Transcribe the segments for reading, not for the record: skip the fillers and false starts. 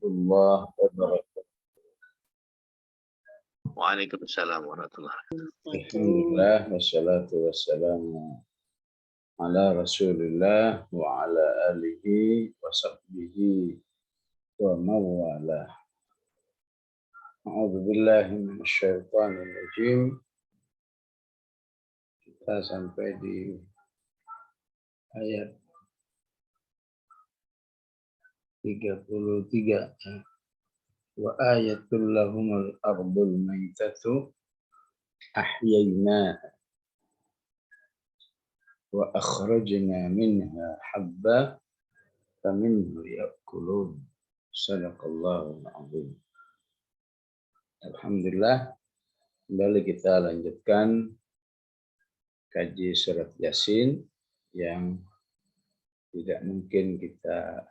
warahmatullahi wabarakatuh. Waalaikumsalam warahmatullahi wabarakatuh. Alhamdulillah wassalatu wassalamu ala Rasulillah wa ala alihi wa sahbihi wa mawalah. A'udzu billahi minasyaitonir rajim. Kita sampai di ayat 33. Wa ayatul lahumul ardul maitatu ahyaynaha wa akhrajna minha habba faminhu ya'kulun. Sadaqallahul azim. Alhamdulillah, kembali kita lanjutkan kaji surat Yasin yang tidak mungkin kita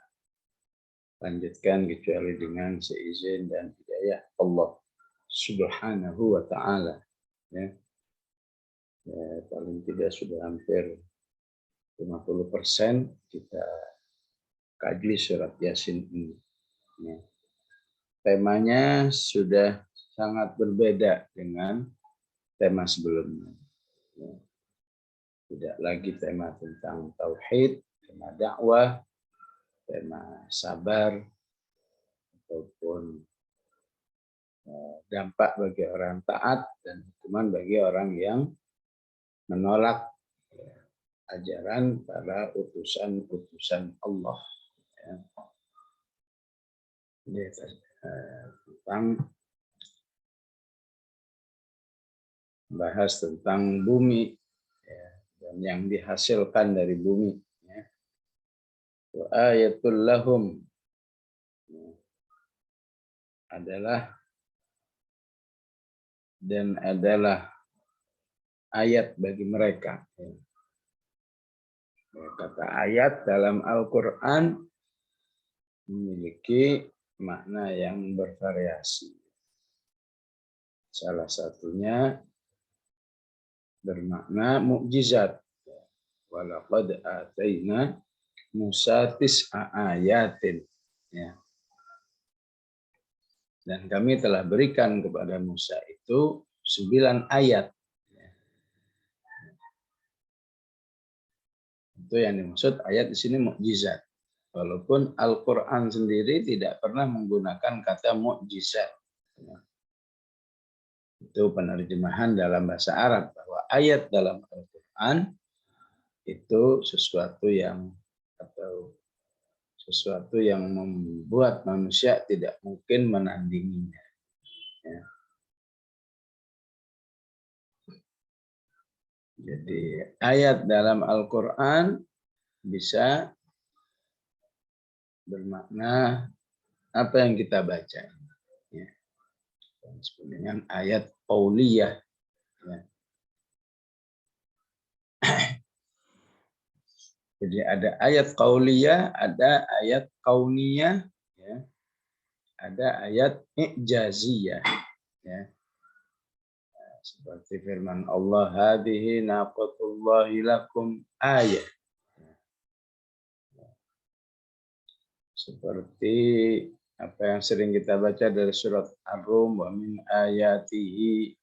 lanjutkan kecuali dengan seizin dan hidayah Allah Subhanahu wa ta'ala. Ya, paling tidak sudah hampir 50% kita kaji surat Yasin ini. Ya. Temanya sudah sangat berbeda dengan tema sebelumnya. Ya. Tidak lagi tema tentang tauhid, tema dakwah, tema sabar, ataupun dampak bagi orang taat dan hukuman bagi orang yang menolak ajaran para utusan-utusan Allah. Ya. Ini tentang bahas tentang bumi ya, dan yang dihasilkan dari bumi. Ya. Wa ayatul lahum adalah ayat bagi mereka. Ya. Kata ayat dalam Al-Quran memiliki makna yang bervariasi. Salah satunya bermakna mukjizat. Walaqad ataina Musa tis'a ayatin. Ya. Dan kami telah berikan kepada Musa itu 9 ayat. Ya. Itu yang dimaksud ayat di sini mukjizat. Walaupun Al-Quran sendiri tidak pernah menggunakan kata mukjizat. Ya. Itu penerjemahan dalam bahasa Arab bahwa ayat dalam Al-Quran itu sesuatu yang membuat manusia tidak mungkin menandinginya. Ya. Jadi ayat dalam Al-Quran bisa bermakna apa yang kita baca. Ya. Dengan ayat qauliyah. Ya. Jadi ada ayat qauliyah, ada ayat kauniyah, ya. Ada ayat i'jaziyah. Ya. Seperti firman Allah, hadhihi naqatullahi lakum ayat. Seperti apa yang sering kita baca dari surat Ar-Rum, wa min ayatihi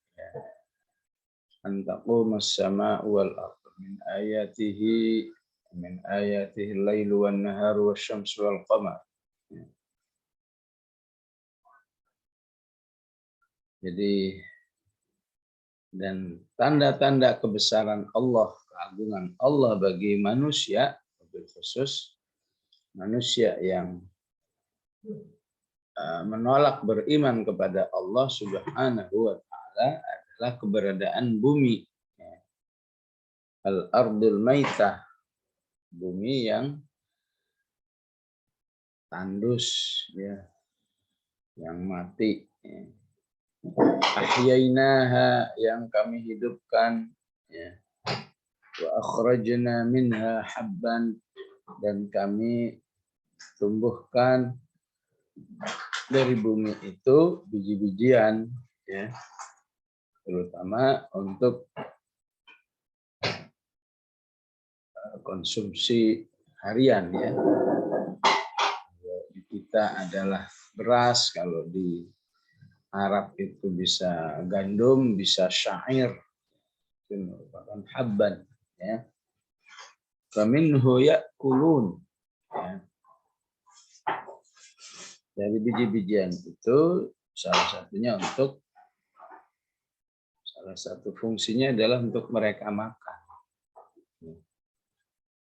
an taqumas sama'u wal ardu min ayatihi al-lailu wan naharu wasyamsu wal qamar. Jadi dan tanda-tanda kebesaran Allah, keagungan Allah bagi manusia, lebih khusus manusia yang menolak beriman kepada Allah Subhanahu wa ta'ala adalah keberadaan bumi. Al-ardul maitah, bumi yang tandus, ya, yang mati. Ahyainaha, yang kami hidupkan. Ya. Wa akhrajna minha habban, dan kami tumbuhkan dari bumi itu biji-bijian, ya, terutama untuk konsumsi harian, ya. Kita adalah beras, kalau di Arab itu bisa gandum, bisa syair, itu merupakan habban, ya. Faminhu ya'kulun, ya. Dari biji-bijian itu salah satu fungsinya adalah untuk mereka makan.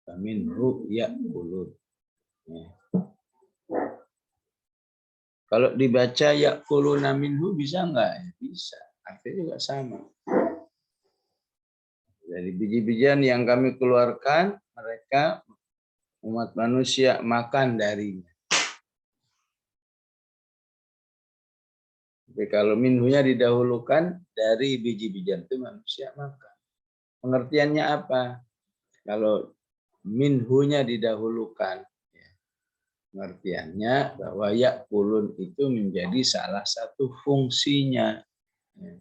Faminhu ya'kulun, ya. Kalau dibaca ya'kuluna minhu bisa enggak? Ya, bisa. Artinya juga sama. Dari biji-bijian yang kami keluarkan, mereka umat manusia makan darinya. Tapi kalau minhunya didahulukan, dari biji-bijian itu manusia makan. Pengertiannya apa? Kalau minhunya didahulukan, ya, pengertiannya bahwa ya'kulun itu menjadi salah satu fungsinya. Ya.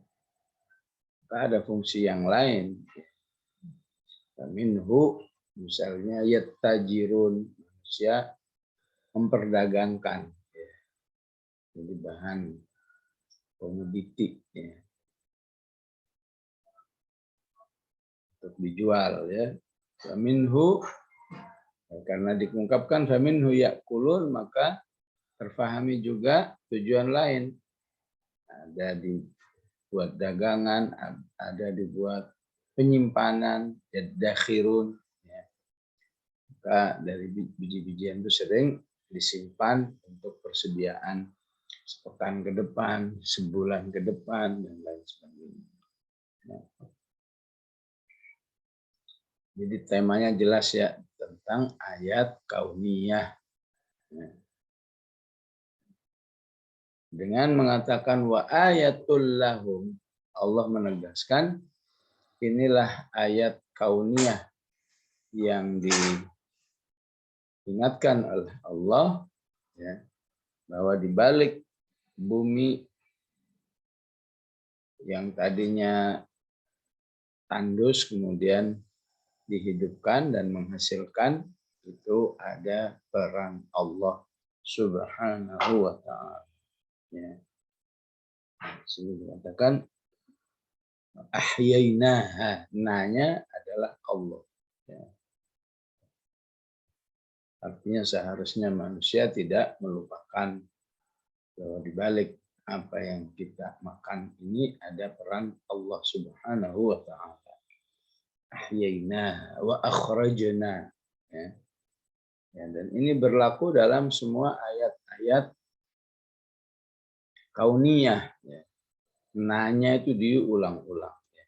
Ada fungsi yang lain. Minhu misalnya yattajirun, manusia memperdagangkan, ya. Jadi bahan komoditi, ya, untuk dijual, ya. Minhu, karena diungkapkan faminhu ya'kulun, maka terfahami juga tujuan lain. Ada dibuat dagangan, ada dibuat penyimpanan, yadakhirun, ya. Maka dari biji-bijian itu sering disimpan untuk persediaan sepekan ke depan, sebulan ke depan, dan lain sebagainya. Ya. Jadi temanya jelas, ya, tentang ayat kauniyah. Ya. Dengan mengatakan wa ayatul lahum, Allah menegaskan inilah ayat kauniyah yang diingatkan oleh Allah, ya, bahwa di balik bumi yang tadinya tandus kemudian dihidupkan dan menghasilkan, itu ada peran Allah Subhanahu wa ta'ala. Ya. Sini dikatakan ahyainaha, nanya adalah Allah. Ya. Artinya seharusnya manusia tidak melupakan bahwa di balik apa yang kita makan ini ada peran Allah Subhanahu wa ta'ala. Ahyainaha wa akhrajna. Ya. Ya, dan ini berlaku dalam semua ayat-ayat kauniyah. Ya. Nanya itu diulang-ulang. Ya.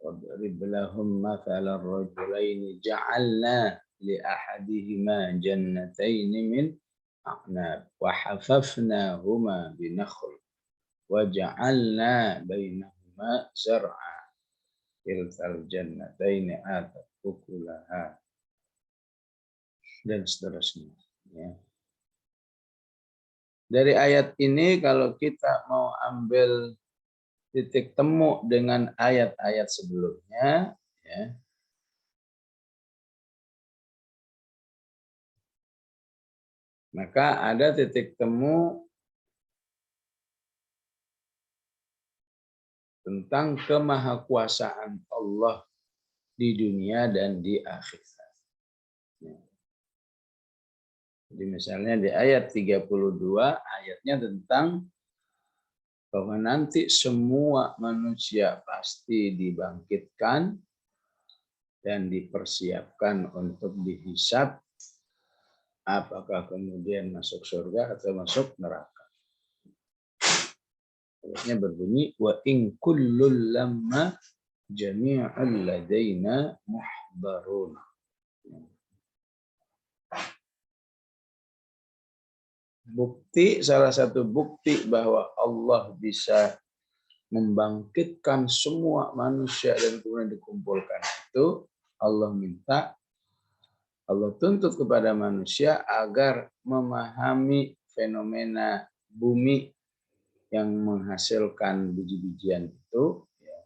Wadrib lahum mathalan rajulaini ja'alna li ahadihima jannataini min a'nab wa hafafnahuma binakhl wa ja'alna bainahuma zar'a kiltal jannataini atat ukulaha, dan seterusnya. Ya. Dari ayat ini kalau kita mau ambil titik temu dengan ayat-ayat sebelumnya, ya, maka ada titik temu tentang kemahakuasaan Allah di dunia dan di akhirat. Ya. Jadi misalnya di ayat 32, ayatnya tentang bahwa nanti semua manusia pasti dibangkitkan dan dipersiapkan untuk dihisab, apakah kemudian masuk surga atau masuk neraka. Ayatnya berbunyi wa in kullul lamma jami'un ladaina muhdarun. Bukti, salah satu bukti bahwa Allah bisa membangkitkan semua manusia dan kemudian dikumpulkan itu, Allah tuntut kepada manusia agar memahami fenomena bumi yang menghasilkan biji-bijian itu. Ya.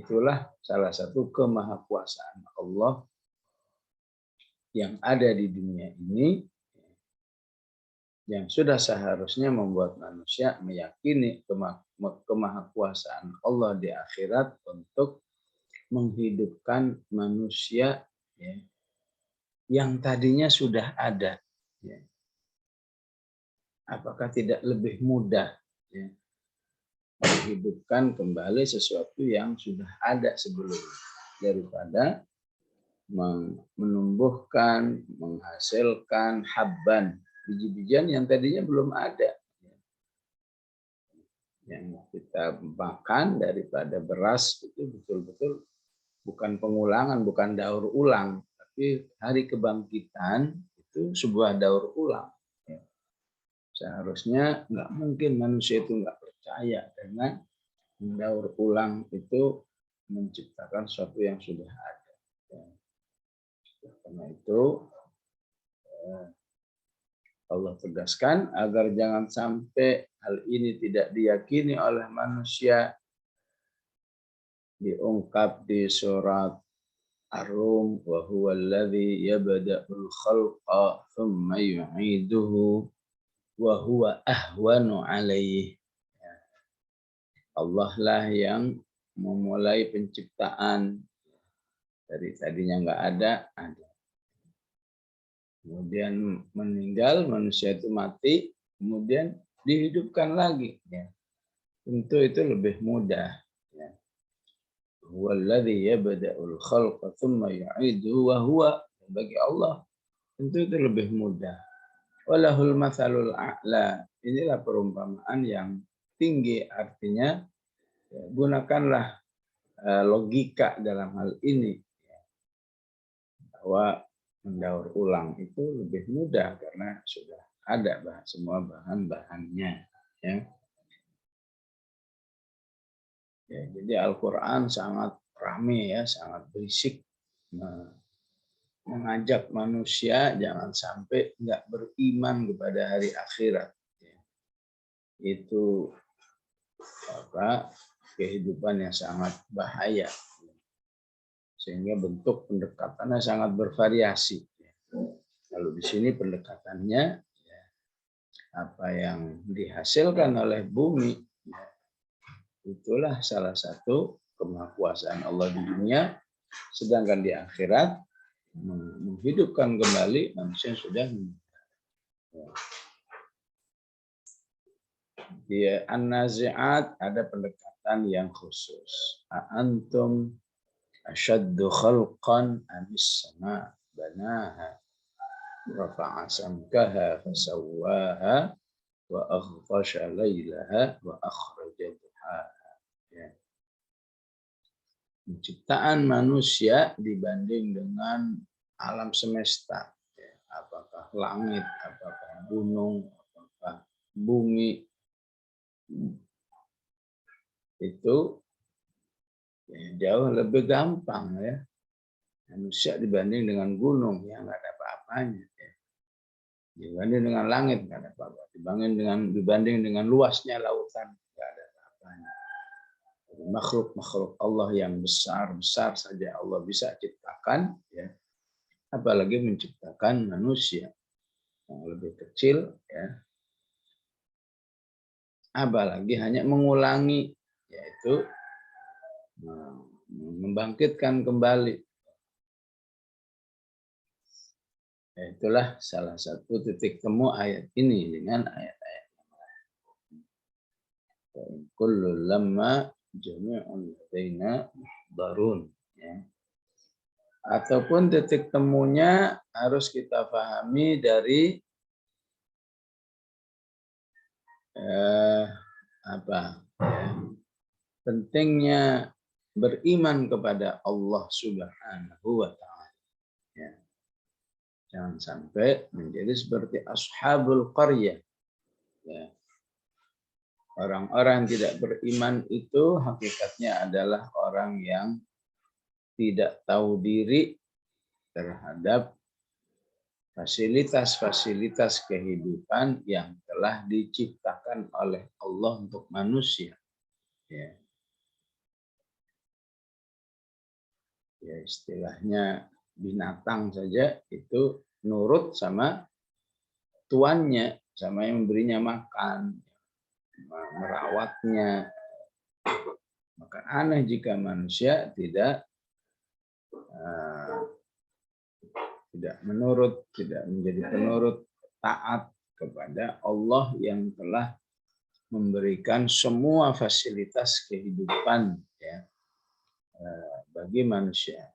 Itulah salah satu kemahakuasaan Allah yang ada di dunia ini, yang sudah seharusnya membuat manusia meyakini kemahakuasaan Allah di akhirat untuk menghidupkan manusia, ya, yang tadinya sudah ada. Ya. Apakah tidak lebih mudah, ya, menghidupkan kembali sesuatu yang sudah ada sebelumnya daripada menumbuhkan, menghasilkan habban, biji-bijian yang tadinya belum ada. Yang kita makan daripada beras itu betul-betul bukan pengulangan, bukan daur ulang, tapi hari kebangkitan itu sebuah daur ulang. Seharusnya nggak mungkin manusia itu nggak percaya dengan mendaur ulang itu menciptakan sesuatu yang sudah ada. Karena itu Allah tegaskan agar jangan sampai hal ini tidak diyakini oleh manusia, diungkap di surat Ar-Rum, wa huwa alladhi yabda'ul khalqa thumma yu'iduhu wa huwa ahwanu alaihi. Allah lah yang memulai penciptaan dari tadinya nggak ada. Kemudian meninggal, manusia itu mati, kemudian dihidupkan lagi. Ya. Tentu itu lebih mudah. Ya. Huwallazi yabda'ul khalqa tsumma yu'iduhu wa huwa, bagi Allah tentu itu lebih mudah. Walahul matsalul a'la. Inilah perumpamaan yang tinggi, artinya ya, gunakanlah logika dalam hal ini, ya, bahwa mendaur ulang itu lebih mudah karena sudah ada semua bahan-bahannya. Ya. Ya, jadi Al-Quran sangat ramai, ya, sangat berisik, mengajak manusia jangan sampai nggak beriman kepada hari akhirat. Ya. Itu kehidupan yang sangat bahaya, sehingga bentuk pendekatannya sangat bervariasi. Kalau di sini pendekatannya, ya, apa yang dihasilkan oleh bumi, ya, itulah salah satu kemahakuasaan Allah di dunia, sedangkan di akhirat menghidupkan kembali manusia yang sudah meninggal. Ya. Di An-Nazi'at ada pendekatan yang khusus. Antum asyaddu khalqan amis sama banaha rafa'a samkaha fasawwaha wa aghtasha laylaha wa akhraja duhaha. Ya. Penciptaan manusia dibanding dengan alam semesta, ya, apakah langit, apakah gunung, apakah bumi, itu ya, jauh lebih gampang, ya, manusia dibanding dengan gunung yang nggak ada apa-apanya, ya. Dibanding dengan langit nggak ada apa-apa, dibanding dengan luasnya lautan nggak ada apa-apanya. Makhluk-makhluk Allah yang besar-besar saja Allah bisa ciptakan, ya, apalagi menciptakan manusia yang lebih kecil, ya, apalagi hanya mengulangi, yaitu membangkitkan kembali. Itulah salah satu titik temu ayat ini dengan ayat-ayat yang lain. Kullu lamma jami'un ladaina muhdarun, ya. Ataupun titik temunya harus kita pahami dari pentingnya beriman kepada Allah Subhanahu wa Ta'ala. Ya. Jangan sampai menjadi seperti ashabul qaryah. Ya. Orang-orang yang tidak beriman itu hakikatnya adalah orang yang tidak tahu diri terhadap fasilitas-fasilitas kehidupan yang telah diciptakan oleh Allah untuk manusia. Ya. Ya, istilahnya binatang saja itu nurut sama tuannya, sama yang memberinya makan, merawatnya. Maka aneh jika manusia tidak menurut, tidak menjadi penurut, taat kepada Allah yang telah memberikan semua fasilitas kehidupan ya bagi manusia.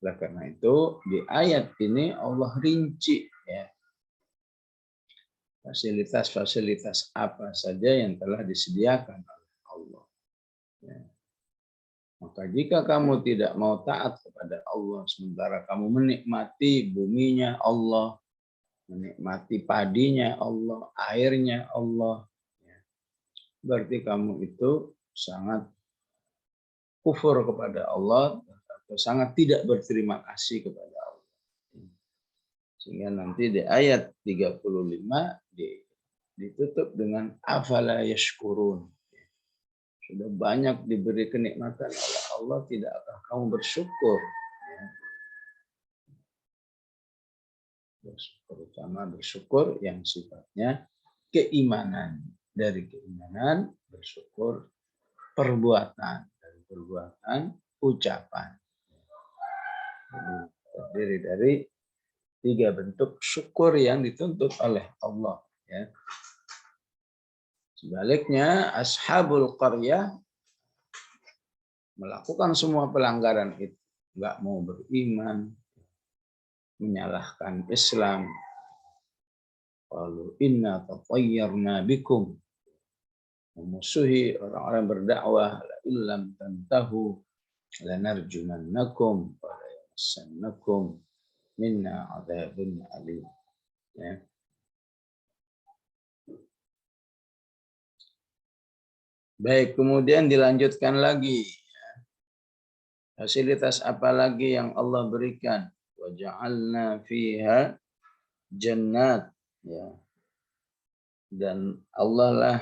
Oleh karena itu di ayat ini Allah rinci ya fasilitas-fasilitas apa saja yang telah disediakan oleh Allah. Ya. Maka jika kamu tidak mau taat kepada Allah, sementara kamu menikmati buminya Allah, menikmati padinya Allah, airnya Allah, berarti kamu itu sangat kufur kepada Allah, atau sangat tidak berterima kasih kepada Allah. Sehingga nanti di ayat 35 ditutup dengan afala yashkurun. Sudah banyak diberi kenikmatan oleh Allah, tidakkah kamu bersyukur? Terutama bersyukur yang sifatnya keimanan. Dari keimanan, bersyukur perbuatan. Dari perbuatan, ucapan. Jadi, terdiri dari 3 bentuk syukur yang dituntut oleh Allah. Ya. Sebaliknya, ashabul qaryah melakukan semua pelanggaran itu. Nggak mau beriman, menyalahkan Islam. Qalu inna tatayyarna bikum. Memusuhi orang-orang berdakwah. La illam tantahu lanarjumannakum wa la yamassannakum minna adzabun alim. Ya. Baik, kemudian dilanjutkan lagi. Fasilitas apa lagi yang Allah berikan? Wa ja'alna fiha jannat. Ya. Dan Allah lah,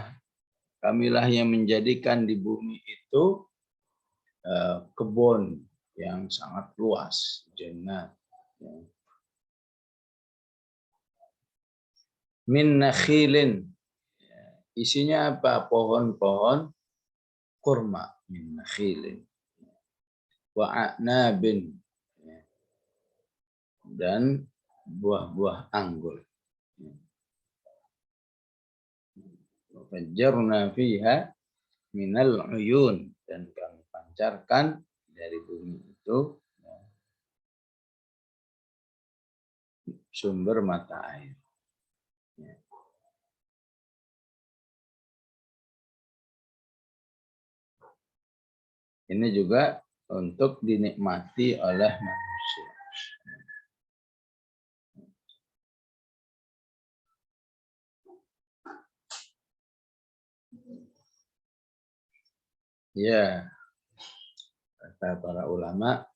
kamilah yang menjadikan di bumi itu kebun yang sangat luas. Jannat. Ya. Min nakhilin. Isinya apa? Pohon-pohon kurma. Min nakhilin. Wa a'nabin. Dan buah-buah anggur. Fajjarna fiha minal uyun. Dan kami pancarkan dari bumi itu sumber mata air. Ini juga untuk dinikmati oleh manusia. Ya, kata para ulama,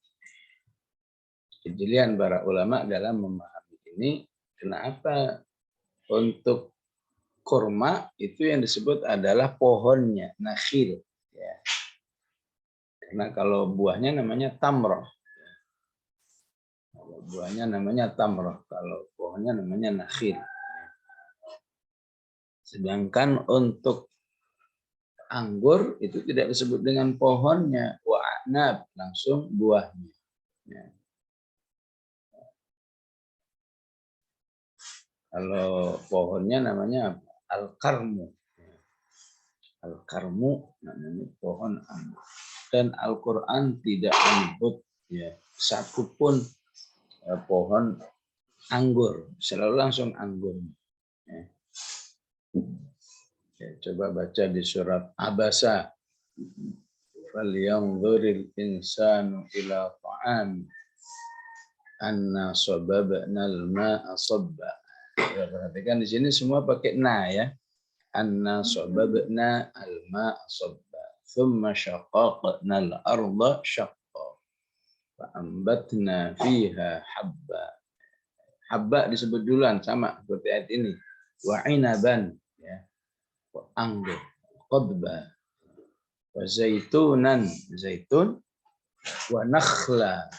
kejelian para ulama dalam memahami ini, kenapa untuk kurma itu yang disebut adalah pohonnya, nakhil. Ya. Karena kalau buahnya namanya tamroh. Kalau buahnya namanya tamroh, kalau pohonnya namanya nakhil. Sedangkan untuk anggur itu tidak disebut dengan pohonnya, wa'nab, langsung buahnya. Ya. Kalau pohonnya namanya al-karmu. Al-karmu namanya pohon anggur. Dan Al-Quran tidak menyebut ya, satupun pohon anggur. Selalu langsung anggur. Ya. Ya, coba baca di surat Abasa. Falyanzuril insanu ila ta'am anna sababnal ma'a sabba. Ya, perhatikan di sini semua pakai na ya. Anna sababna al-ma'a sabba. Thumma syaqaqna al-arda syaqqa. Fa'ambatna fiha habba. Habba disebut duluan sama seperti ayat ini. Wa inaban ya. Wa anggur. Qadba. Wa zaitunan, zaitun. Wa nakhla.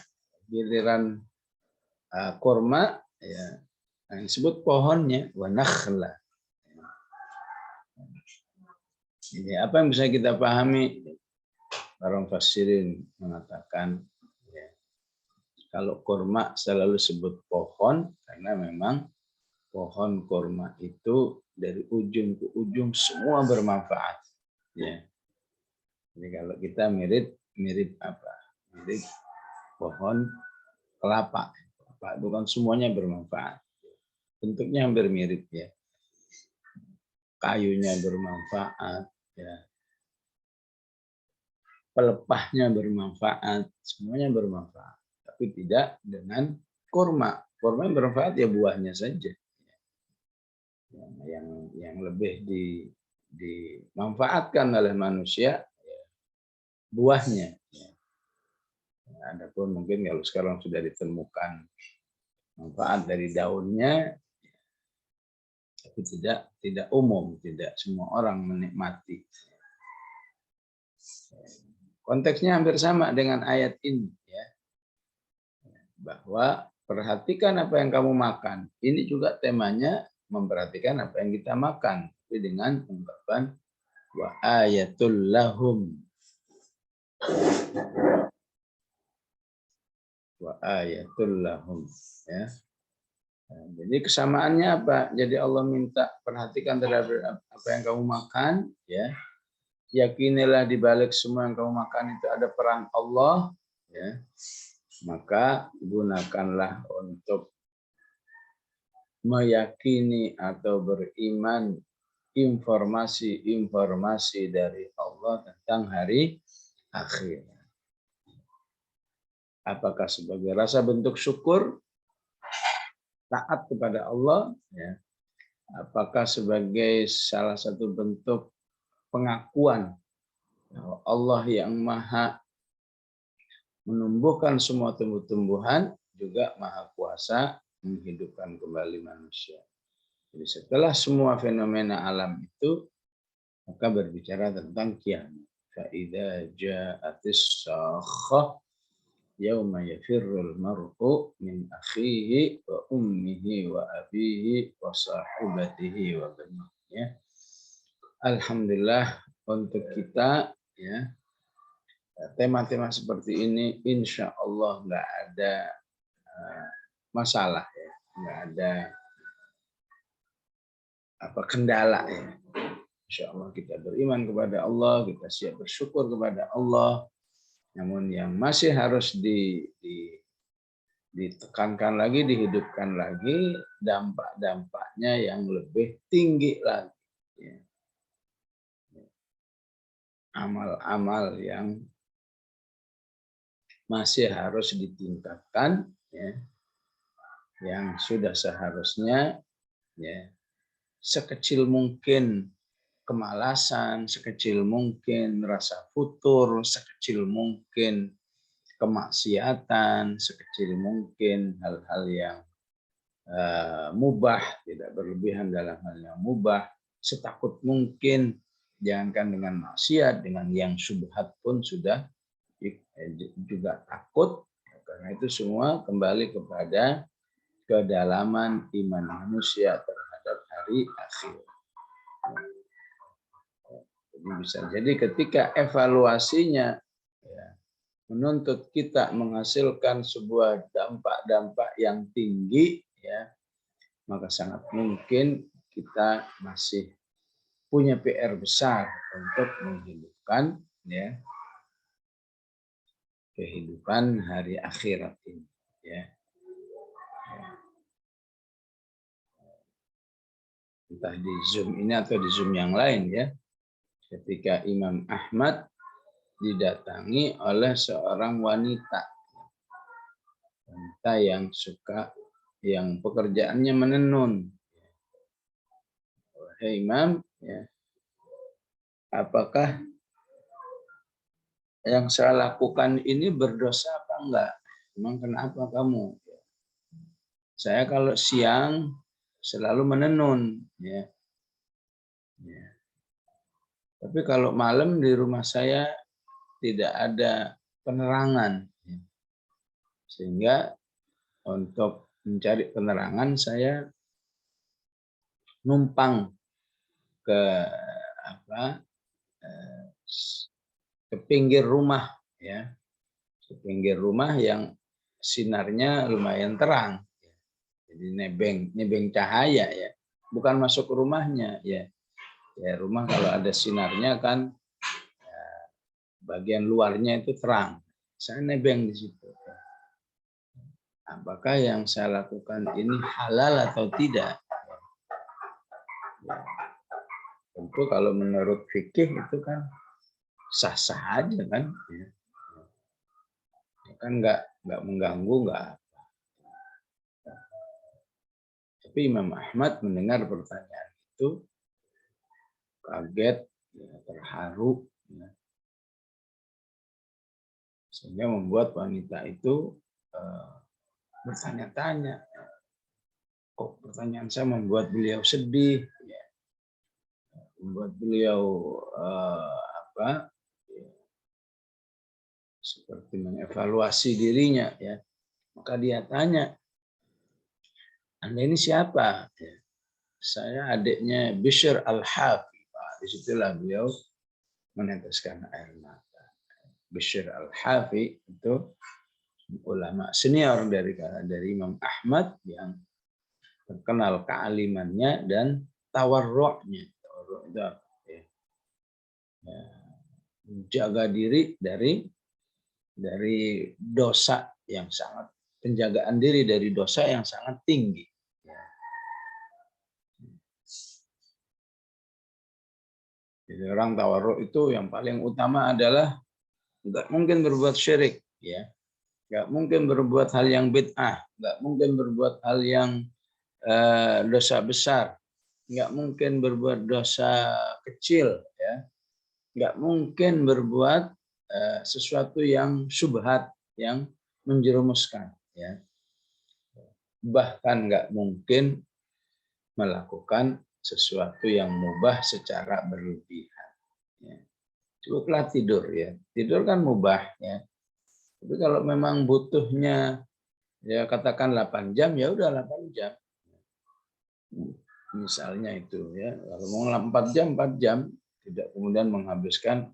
Giliran kurma ya, Nah, disebut pohonnya wa nakhla. Jadi apa yang bisa kita pahami? Para mufassirin mengatakan ya, kalau kurma selalu sebut pohon karena memang pohon kurma itu dari ujung ke ujung semua bermanfaat. Ya. Jadi kalau kita mirip apa? Mirip pohon kelapa. Kelapa itu kan semuanya bermanfaat. Bentuknya hampir mirip ya. Kayunya bermanfaat, ya. Pelepahnya bermanfaat, semuanya bermanfaat. Tapi tidak dengan kurma. Kurma yang bermanfaat ya buahnya saja. Yang lebih dimanfaatkan oleh manusia ya, buahnya. Adapun mungkin kalau sekarang sudah ditemukan manfaat dari daunnya, tapi tidak umum, tidak semua orang menikmati. Konteksnya hampir sama dengan ayat ini, ya, bahwa perhatikan apa yang kamu makan. Ini juga temanya memperhatikan apa yang kita makan, tapi dengan ungkapan wa ayatul lahum. Wa ayatul lahum, ya. Nah, jadi kesamaannya apa? Jadi Allah minta perhatikan terhadap apa yang kamu makan, ya. Yakinilah di balik semua yang kamu makan itu ada peran Allah, ya. Maka gunakanlah untuk meyakini atau beriman informasi-informasi dari Allah tentang hari akhir. Apakah sebagai rasa bentuk syukur taat kepada Allah, ya. Apakah sebagai salah satu bentuk pengakuan bahwa Allah yang maha menumbuhkan semua tumbuh-tumbuhan juga maha kuasa menghidupkan kembali manusia. Jadi setelah semua fenomena alam itu maka berbicara tentang kiamat. Fa'idza ja'atis sakhah yauma yafirrul mar'u min akhihi wa ummihi wa abihi wa sahibatihi wa banihi. Alhamdulillah untuk kita, ya, tema-tema seperti ini insya Allah nggak ada masalah, ya, nggak ada apa kendala, ya. Insya Allah kita beriman kepada Allah, kita siap bersyukur kepada Allah. Namun yang masih harus ditekankan lagi, dihidupkan lagi dampak-dampaknya yang lebih tinggi lagi. Ya. Amal-amal yang masih harus ditingkatkan, ya, yang sudah seharusnya, ya, sekecil mungkin kemalasan, sekecil mungkin rasa futur, sekecil mungkin kemaksiatan, sekecil mungkin hal-hal yang mubah, tidak berlebihan dalam hal yang mubah, setakut mungkin, jangankan dengan maksiat, dengan yang syubhat pun sudah juga takut. Karena itu semua kembali kepada kedalaman iman manusia terhadap hari akhir. Jadi bisa jadi ketika evaluasinya, ya, menuntut kita menghasilkan sebuah dampak-dampak yang tinggi, ya, maka sangat mungkin kita masih punya PR besar untuk menghidupkan, ya, kehidupan hari akhirat ini, ya. Entah di Zoom ini atau di Zoom yang lain, ya. Ketika Imam Ahmad didatangi oleh seorang wanita yang suka, yang pekerjaannya menenun. Wahai Imam, ya, apakah yang saya lakukan ini berdosa apa enggak? Emang kenapa kamu? Saya kalau siang selalu menenun, ya. Ya. Tapi kalau malam di rumah saya tidak ada penerangan, ya. Sehingga untuk mencari penerangan saya numpang ke ke pinggir rumah, ya, ke pinggir rumah yang sinarnya lumayan terang, jadi nebeng cahaya, ya, bukan masuk ke rumahnya, ya. Ya, rumah kalau ada sinarnya kan bagian luarnya itu terang, saya nebeng di situ. Apakah yang saya lakukan ini halal atau tidak? Ya, tentu kalau menurut fikih itu kan sah-sah aja kan, ya. Kan nggak mengganggu, nggak. Tapi Imam Ahmad mendengar pertanyaan itu kaget, ya, terharu, ya, sehingga membuat wanita itu bertanya-tanya. Kok pertanyaan saya membuat beliau sedih, ya, membuat beliau ya, seperti mengevaluasi dirinya, ya. Maka dia tanya, Anda ini siapa? Ya, saya adiknya Bishr Al-Hafi. Disitulah beliau meneteskan air mata. Bishr Al-Hafi itu ulama senior dari Imam Ahmad yang terkenal kealimannya dan tawarru'nya. Tawarru' itu apa? Ya. Ya, menjaga diri dari dosa yang sangat, penjagaan diri dari dosa yang sangat tinggi. Ya. Jadi orang tawarruk itu yang paling utama adalah nggak mungkin berbuat syirik, ya, nggak mungkin berbuat hal yang bid'ah, nggak mungkin berbuat hal yang dosa besar, nggak mungkin berbuat dosa kecil, ya, nggak mungkin berbuat sesuatu yang syubhat, yang menjerumuskan, ya, bahkan nggak mungkin melakukan sesuatu yang mubah secara berlebihan. Ya. Cukuplah tidur, ya. Tidur kan mubah, ya. Tapi kalau memang butuhnya, ya, katakan 8 jam, ya udah 8 jam. Misalnya itu, ya. Kalau mau 4 jam, 4 jam, tidak kemudian menghabiskan.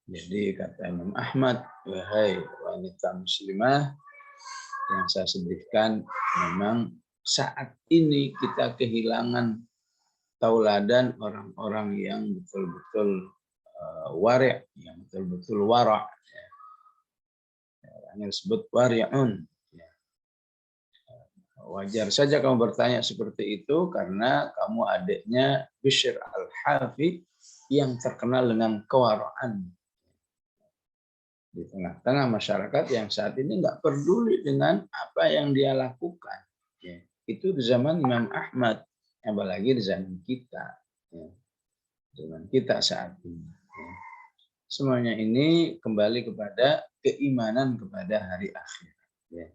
Jadi kata Imam Ahmad, wahai wanita muslimah, yang saya sedihkan memang saat ini kita kehilangan tauladan orang-orang yang betul-betul wari', yang betul-betul wara', ya. Yang disebut wari'un. Ya. Wajar saja kamu bertanya seperti itu karena kamu adiknya Bishr Al-Hafi yang terkenal dengan kewaraan di tengah-tengah masyarakat yang saat ini nggak peduli dengan apa yang dia lakukan. Ya. Itu di zaman Imam Ahmad, apalagi di zaman kita, ya. Zaman kita saat ini. Ya. Semuanya ini kembali kepada keimanan kepada hari akhir. Ya.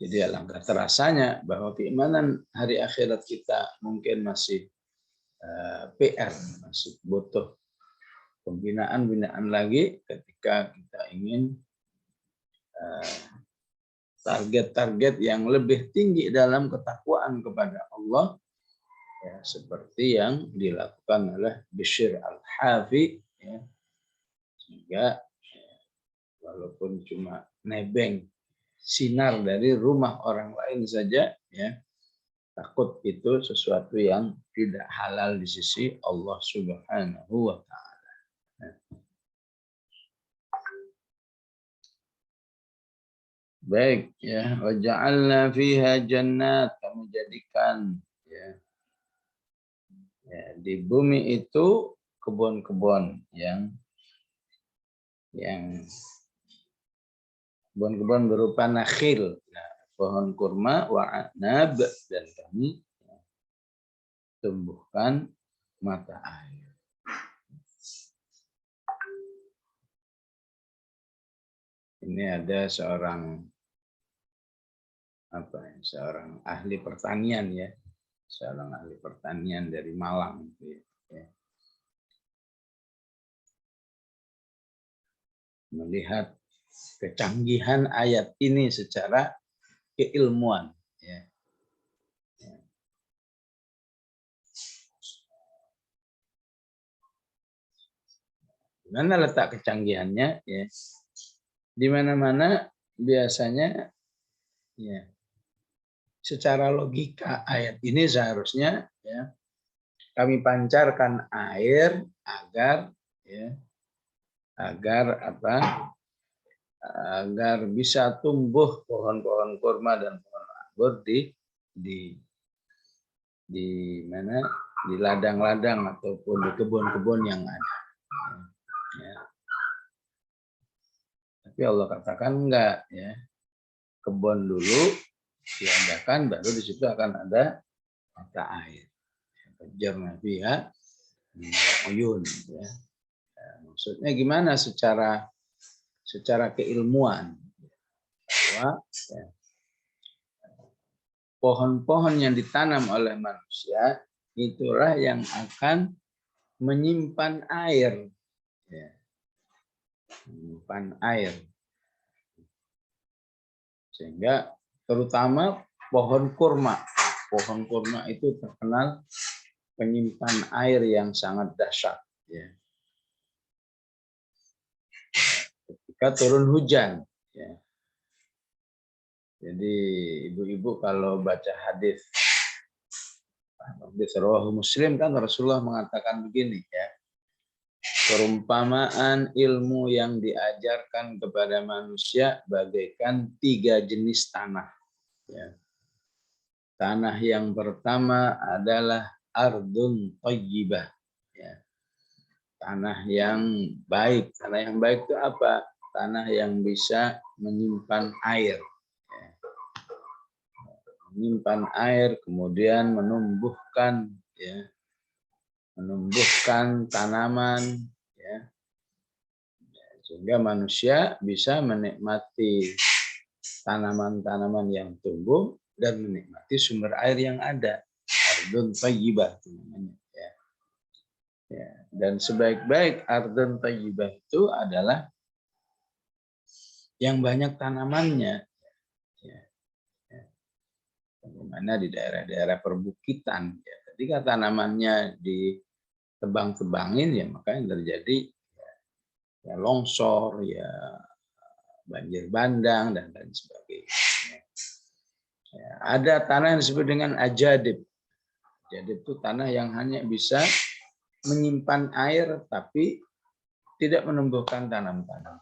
Jadi alangkah terasanya bahwa keimanan hari akhirat kita mungkin masih PR, masih butuh pembinaan lagi ketika kita ingin target-target yang lebih tinggi dalam ketakwaan kepada Allah, ya, seperti yang dilakukan oleh Bishr Al-Hafi, ya, sehingga walaupun cuma nebeng sinar dari rumah orang lain saja, ya, takut itu sesuatu yang tidak halal di sisi Allah Subhanahu wa Ta'ala. Baik, ya, wa ja'alna fiha jannat, kami jadikan, ya, di bumi itu kebun-kebun yang kebun-kebun berupa nakhil, nah, pohon kurma, wa anab, dan kami tumbuhkan mata air. Ini ada seorang ahli pertanian, ya, seorang ahli pertanian dari Malang, ya, melihat kecanggihan ayat ini secara keilmuan. Ya. Mana letak kecanggihannya? Ya. Di mana-mana biasanya ya, secara logika ayat ini seharusnya ya, kami pancarkan air agar ya, agar bisa tumbuh pohon-pohon kurma dan pohon anggur di mana di ladang-ladang ataupun di kebun-kebun yang ada. Ya. Tapi Allah katakan enggak ya, kebun dulu diadakan baru di situ akan ada mata air. Fajarna fiha uyun ya. Maksudnya gimana secara keilmuan bahwa ya, pohon-pohon yang ditanam oleh manusia itulah yang akan menyimpan air, ya. Menyimpan air, sehingga terutama pohon kurma itu terkenal penyimpan air yang sangat dahsyat, ya. Ketika turun hujan, ya. Jadi ibu-ibu kalau baca hadis riwayat Muslim kan Rasulullah mengatakan begini ya. Perumpamaan ilmu yang diajarkan kepada manusia bagaikan 3 jenis tanah. Ya. Tanah yang pertama adalah ardun thayyibah. Ya. Tanah yang baik. Tanah yang baik itu apa? Tanah yang bisa menyimpan air. Menyimpan air, kemudian menumbuhkan tanaman, ya, sehingga manusia bisa menikmati tanaman-tanaman yang tumbuh dan menikmati sumber air yang ada. Ardun thayyibah namanya, ya. Ya. Dan sebaik-baik ardun thayyibah itu adalah yang banyak tanamannya. Bagaimana di daerah-daerah perbukitan, ya, ketika tanamannya ditebang-tebangin ya maka yang terjadi ya longsor, ya banjir bandang dan lain sebagainya. Ya, ada tanah yang disebut dengan ajadib. Ajadib itu tanah yang hanya bisa menyimpan air tapi tidak menumbuhkan tanam-tanam.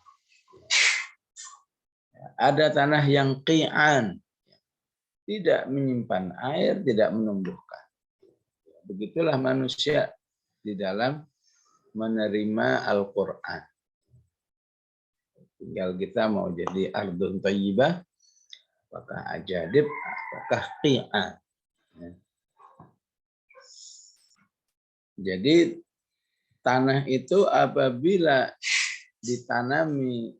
Ya, ada tanah yang qi'an, tidak menyimpan air, tidak menumbuhkan. Begitulah manusia di dalam menerima Al-Quran. Tinggal kita mau jadi ardun thayyibah, apakah ajadib, apakah qi'an. Jadi tanah itu apabila ditanami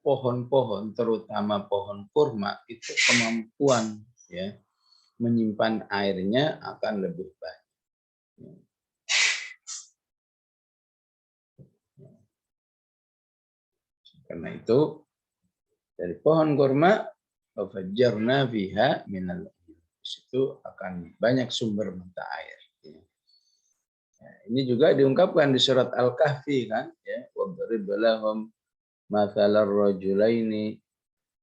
pohon-pohon, terutama pohon kurma, itu kemampuan ya menyimpan airnya akan lebih baik. Karena itu dari pohon kurma fajjarna fiha minal itu akan banyak sumber mata air. Ya, ini juga diungkapkan di surat Al-Kahfi kan ya, wadrib lahum mathalar rajulaini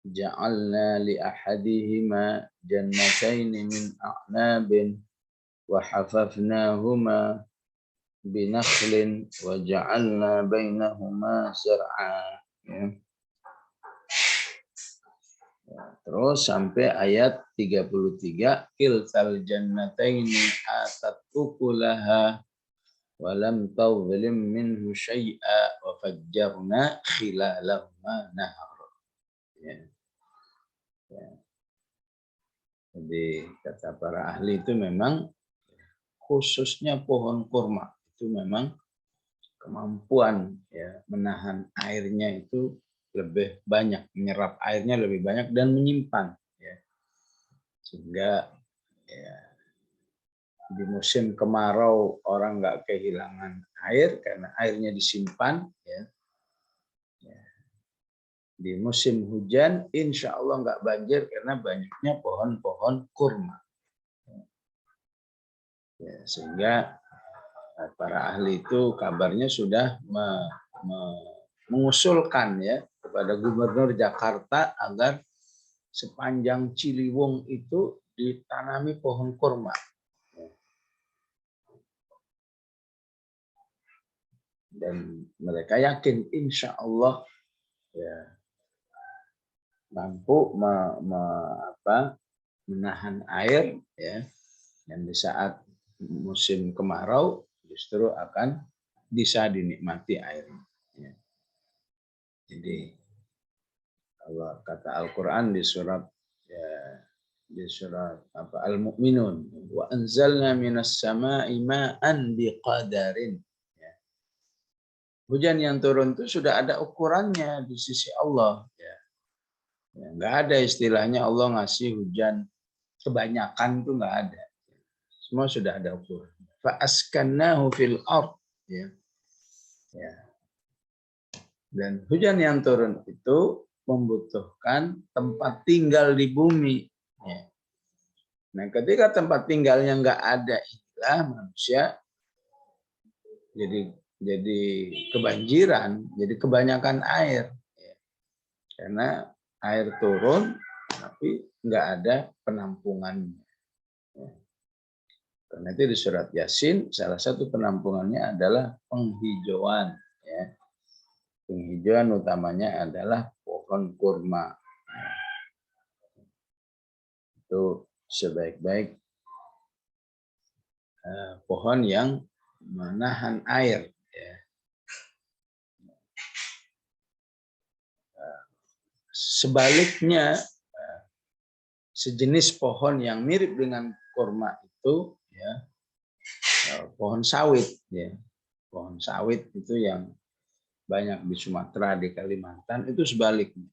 ja'alna li ahadihima jannataini min a'nabin wa hafafnahuma binakhlin wa ja'alna bainahuma zar'a. Ya. Terus sampai ayat 33, kiltal jannataini atat ukulaha wa lam tadhlim minhu syai'a wa fajjarna khilalahuma nahar. Ya. Ya. Jadi kata para ahli itu memang khususnya pohon kurma itu memang kemampuan ya menahan airnya itu lebih banyak, menyerap airnya lebih banyak dan menyimpan ya. Sehingga ya, di musim kemarau orang nggak kehilangan air karena airnya disimpan ya. Ya. Di musim hujan, insya Allah nggak banjir karena banyaknya pohon-pohon kurma. Ya, sehingga para ahli itu kabarnya sudah mengusulkan ya kepada Gubernur Jakarta agar sepanjang Ciliwung itu ditanami pohon kurma. Dan mereka yakin insya Allah ya mampu menahan air ya, dan di saat musim kemarau justru akan bisa dinikmati airnya. Ya. Jadi Allah kata Al-Quran di surat Al-Mu'minun, wa anzalna minas sama'i ma'an biqadarin. Ya. Hujan yang turun itu sudah ada ukurannya di sisi Allah. Ya. Ya, nggak ada istilahnya Allah ngasih hujan kebanyakan, itu nggak ada. Semua sudah ada ukuran. Fa'askannahu fil ard. Ya. Ya. Dan hujan yang turun itu membutuhkan tempat tinggal di bumi. Ya. Nah, ketika tempat tinggalnya nggak ada, inilah manusia jadi kebanjiran, jadi kebanyakan air. Ya. Karena air turun, tapi nggak ada penampungannya. Ya. Karena itu di surat Yasin, salah satu penampungannya adalah penghijauan. Ya. Penghijauan utamanya adalah pohon kurma. Itu sebaik-baik pohon yang menahan air. Ya. Sebaliknya, sejenis pohon yang mirip dengan kurma itu, ya, pohon sawit. Ya. Pohon sawit itu yang banyak di Sumatera, di Kalimantan, itu sebaliknya.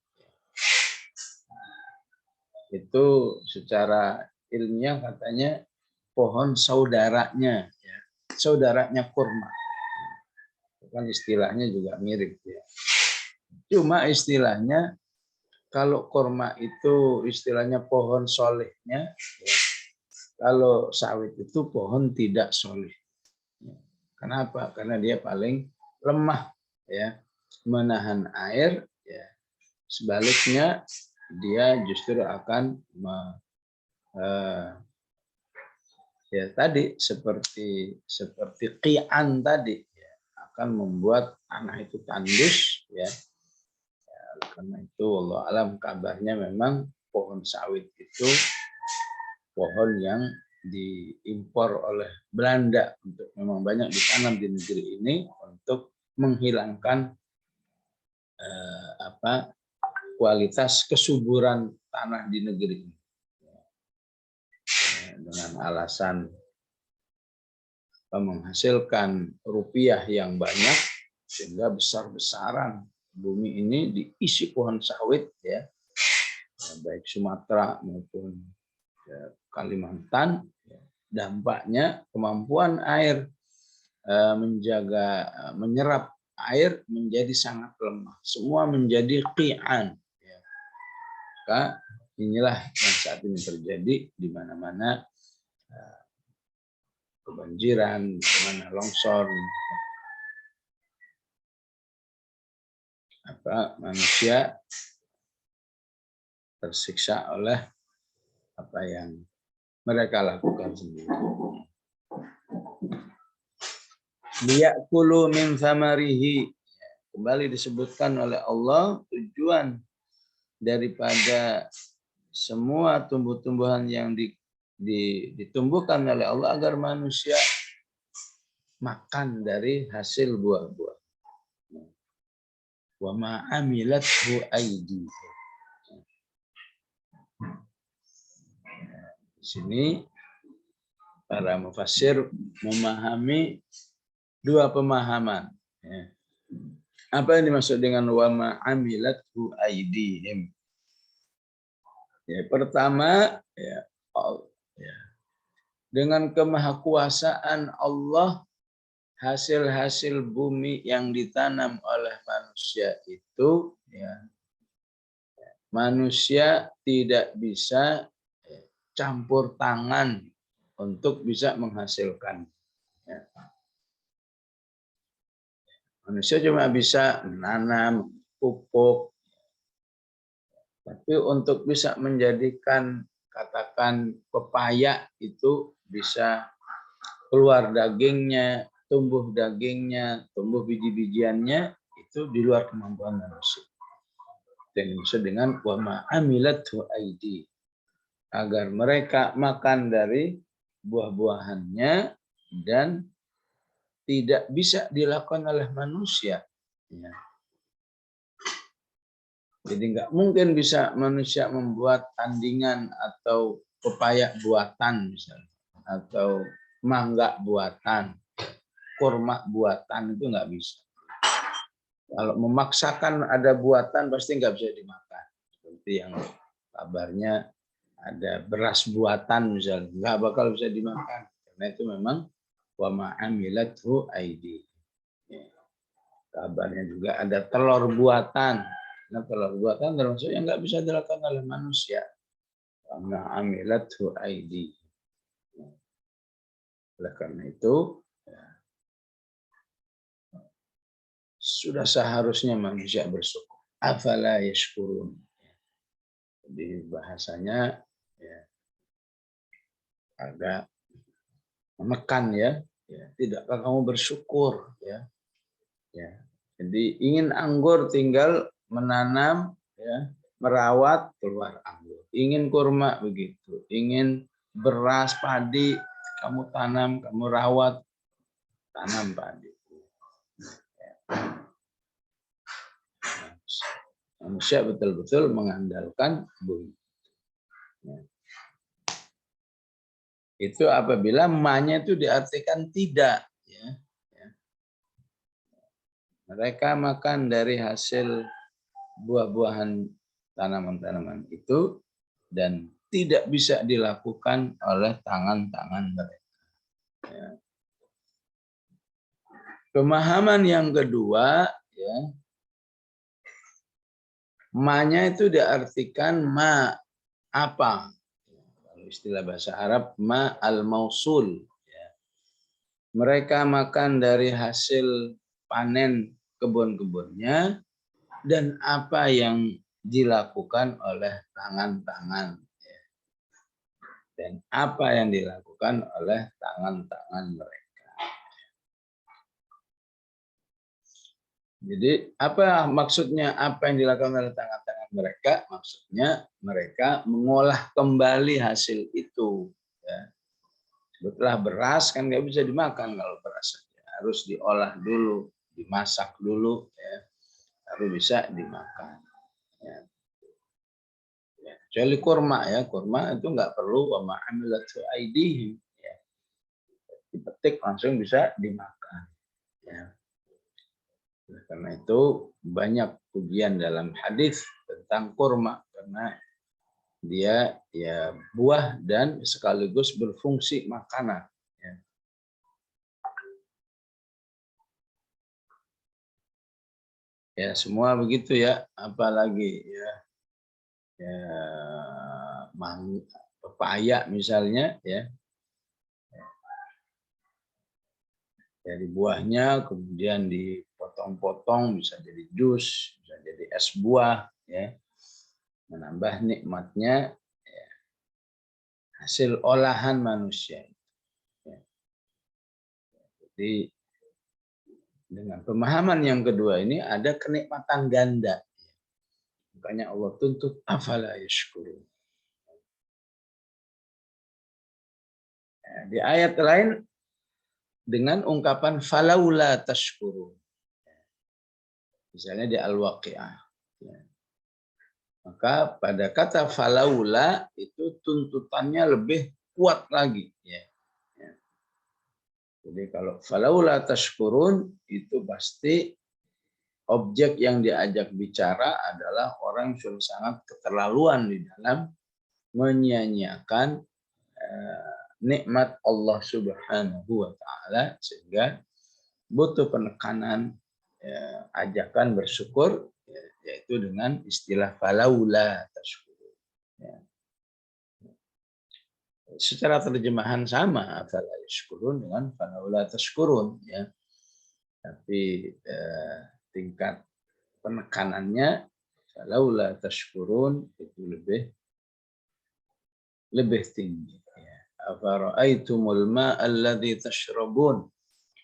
Itu secara ilmiah katanya pohon saudaranya, ya. Saudaranya kurma. Kan istilahnya juga mirip. Ya. Cuma istilahnya, kalau kurma itu istilahnya pohon solehnya, ya. Kalau sawit itu pohon tidak soleh. Ya. Kenapa? Karena dia paling lemah, ya, menahan air. Ya. Sebaliknya, dia justru akan ya tadi seperti qian tadi, ya, akan membuat tanah itu tandus, ya. Ya, karena itu Allah alam kabarnya memang pohon sawit itu pohon yang diimpor oleh Belanda untuk memang banyak ditanam di negeri ini untuk menghilangkan kualitas kesuburan tanah di negeri ini. Dengan alasan menghasilkan rupiah yang banyak, sehingga besar-besaran bumi ini diisi pohon sawit, ya, baik Sumatera maupun Kalimantan. Dampaknya kemampuan air menyerap air menjadi sangat lemah, semua menjadi qian. Maka inilah yang saat ini terjadi di mana-mana, kebanjiran, di mana longsor. Manusia tersiksa oleh apa yang mereka lakukan sendiri. Liya'kulu min thamarihi. Kembali disebutkan oleh Allah tujuan daripada semua tumbuh-tumbuhan yang ditumbuhkan oleh Allah agar manusia makan dari hasil buah-buah. Wa ma amilathu aydihim. Di sini para mufassir memahami dua pemahaman. Apa yang dimaksud dengan wa ma amilathu aydihim? Ya, pertama, ya, dengan kemahakuasaan Allah, hasil-hasil bumi yang ditanam oleh manusia itu, ya, manusia tidak bisa campur tangan untuk bisa menghasilkan. Ya. Manusia cuma bisa menanam, pupuk, tapi untuk bisa menjadikan katakan pepaya itu bisa keluar dagingnya, tumbuh biji-bijiannya, itu di luar kemampuan manusia. Yang dimaksud dengan wa ma amilatu aidi, agar mereka makan dari buah-buahannya dan tidak bisa dilakukan oleh manusia. Ya. Jadi nggak mungkin bisa manusia membuat tandingan atau pepaya buatan misalnya, atau mangga buatan, kurma buatan, itu nggak bisa. Kalau memaksakan ada buatan pasti nggak bisa dimakan. Seperti yang kabarnya ada beras buatan misalnya, nggak bakal bisa dimakan. Karena itu memang wa ma'amilathu aidi. Kabarnya juga ada telur buatan. Nah, telur buatan termasuk yang nggak bisa dilakukan oleh manusia. Wa ma'amilathu aidi. Oleh karena itu, sudah seharusnya manusia bersyukur. Afala yashkurun. Di bahasanya ya, agak menekan ya. Tidakkah kamu bersyukur ya? Ya. Jadi ingin anggur tinggal menanam ya, merawat keluar anggur. Ingin kurma begitu. Ingin beras padi kamu tanam, kamu rawat, tanam padi. Manusia betul-betul mengandalkan bumi. Itu apabila ma-nya itu diartikan tidak. Ya. Mereka makan dari hasil buah-buahan tanaman-tanaman itu dan tidak bisa dilakukan oleh tangan-tangan mereka. Ya. Pemahaman yang kedua, ya, ma-nya itu diartikan ma apa. Kalau istilah bahasa Arab, ma al-mausul. Ya. Mereka makan dari hasil panen kebun-kebunnya dan apa yang dilakukan oleh tangan-tangan. Ya. Dan apa yang dilakukan oleh tangan-tangan mereka. Jadi apa maksudnya apa yang dilakukan oleh tangan-tangan mereka? Maksudnya mereka mengolah kembali hasil itu. Ya. Setelah beras kan nggak bisa dimakan kalau beras harus diolah dulu, dimasak dulu, ya, baru bisa dimakan. Ya. Ya. Kecuali kurma ya, kurma itu nggak perlu wa ma'amilatu aidihim. Ya. Dipetik langsung bisa dimakan. Ya. Karena itu banyak pujian dalam hadis tentang kurma karena dia ya buah dan sekaligus berfungsi makanan. Ya. Ya semua begitu ya, apalagi ya, ya pepaya misalnya ya. Dari buahnya kemudian dipotong-potong bisa jadi jus, bisa jadi es buah ya. Menambah nikmatnya ya, hasil olahan manusia. Ya. Jadi dengan pemahaman yang kedua ini ada kenikmatan ganda. Makanya Allah tuntut afala yashkurun. Ya, di ayat lain dengan ungkapan falaula tashkurun. Misalnya di Al-Waqi'ah. Ya. Maka pada kata falaula itu tuntutannya lebih kuat lagi. Ya. Ya. Jadi kalau falaula tashkurun itu pasti objek yang diajak bicara adalah orang yang sangat keterlaluan di dalam menyia-nyiakan nikmat Allah Subhanahu wa taala sehingga butuh penekanan ajakan bersyukur yaitu dengan istilah falaula tashkurun. Ya. Secara terjemahan sama, fala yashkurun dengan falaula tashkurun, ya. Tapi tingkat penekanannya falaula tashkurun itu lebih tinggi. Ya. Afara'aitumul ma'a alladhi tashrabun